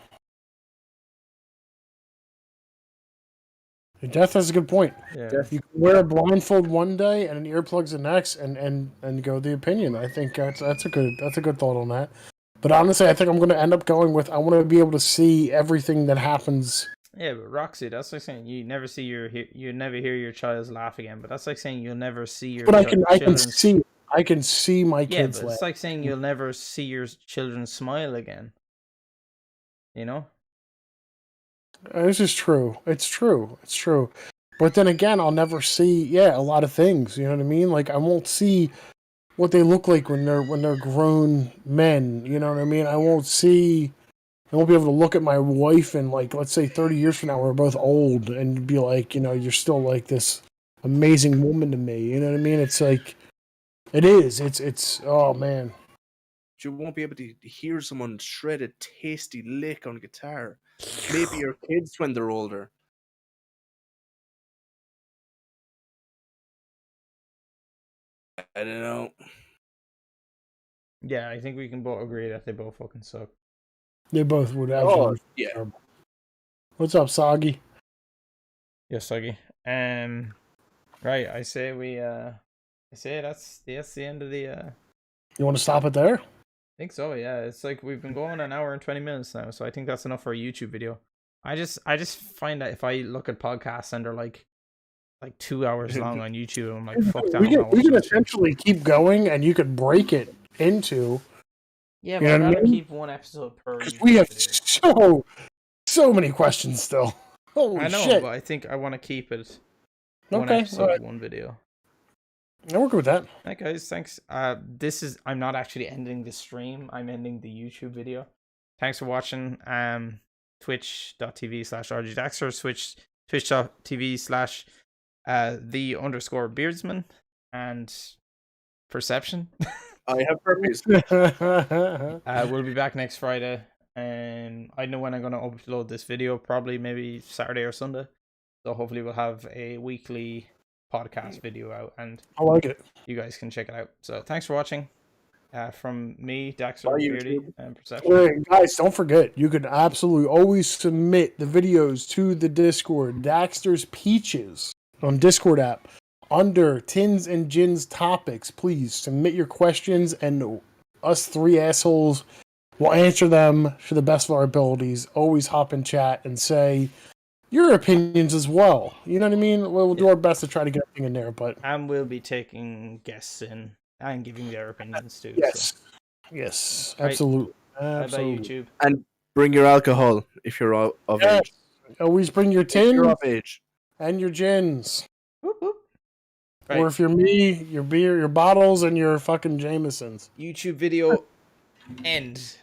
Death has a good point. Yeah. You can wear a blindfold one day and an earplugs the next, and go the opinion. I think that's a good thought on that. But honestly, I think I'm going to end up going with, I want to be able to see everything that happens. Yeah, but Roxy, that's like saying you never hear your child's laugh again. But that's like saying you'll never see your. But I can see my kids. Yeah, but it's like saying you'll never see your children smile again. You know. This is true. It's true. But then again, I'll never see, a lot of things. You know what I mean? Like, I won't see what they look like when they're grown men. You know what I mean? I won't be able to look at my wife and, like, let's say 30 years from now, we're both old, and be like, you're still like this amazing woman to me. You know what I mean? It's like, it is. It's oh man. You won't be able to hear someone shred a tasty lick on guitar. Maybe your kids when they're older. I don't know. Yeah, I think we can both agree that they both fucking suck. They both would absolutely. Oh, yeah. What's up, Soggy? Yes, Soggy. Right. I say that's the end of the. You want to stop it there? I think so. Yeah, it's like we've been going an hour and 20 minutes now, so I think that's enough for a YouTube video. I just find that if I look at podcasts and they're like 2 hours long on YouTube, I'm like, fuck that. We can essentially keep going, and you could break it into. Yeah, but I'd rather keep one episode per. Because we have so many questions still. Holy I know, shit. but I think I want to keep it. One episode, one video. Yeah, we're good with that. Alright, guys, thanks. I'm not actually ending the stream. I'm ending the YouTube video. Thanks for watching. Twitch.tv/RGDaxter, Twitch.tv/the_beardsman, and Perception. I have purpose. We'll be back next Friday, and I know when I'm going to upload this video. Probably maybe Saturday or Sunday. So hopefully we'll have a weekly podcast video out, and I like it. You guys can check it out. So thanks for watching. From me, Daxter, Beardy, and Perception. Wait, guys, don't forget, you can absolutely always submit the videos to the Discord. Daxter's Peaches on Discord app under Tins and Gins topics. Please submit your questions, and us three assholes will answer them to the best of our abilities. Always hop in chat and say your opinions as well. You know what I mean? We'll do our best to try to get everything in there, but and we'll be taking guests in and giving their opinions too. yes, So. yes, absolutely, absolutely. Bye-bye, YouTube. And bring your alcohol if you're of age. Always bring your If you're tin of age. and your gins. Whoop, whoop. Right. Or if you're me, your beer, your bottles, and your fucking Jamesons. YouTube video end.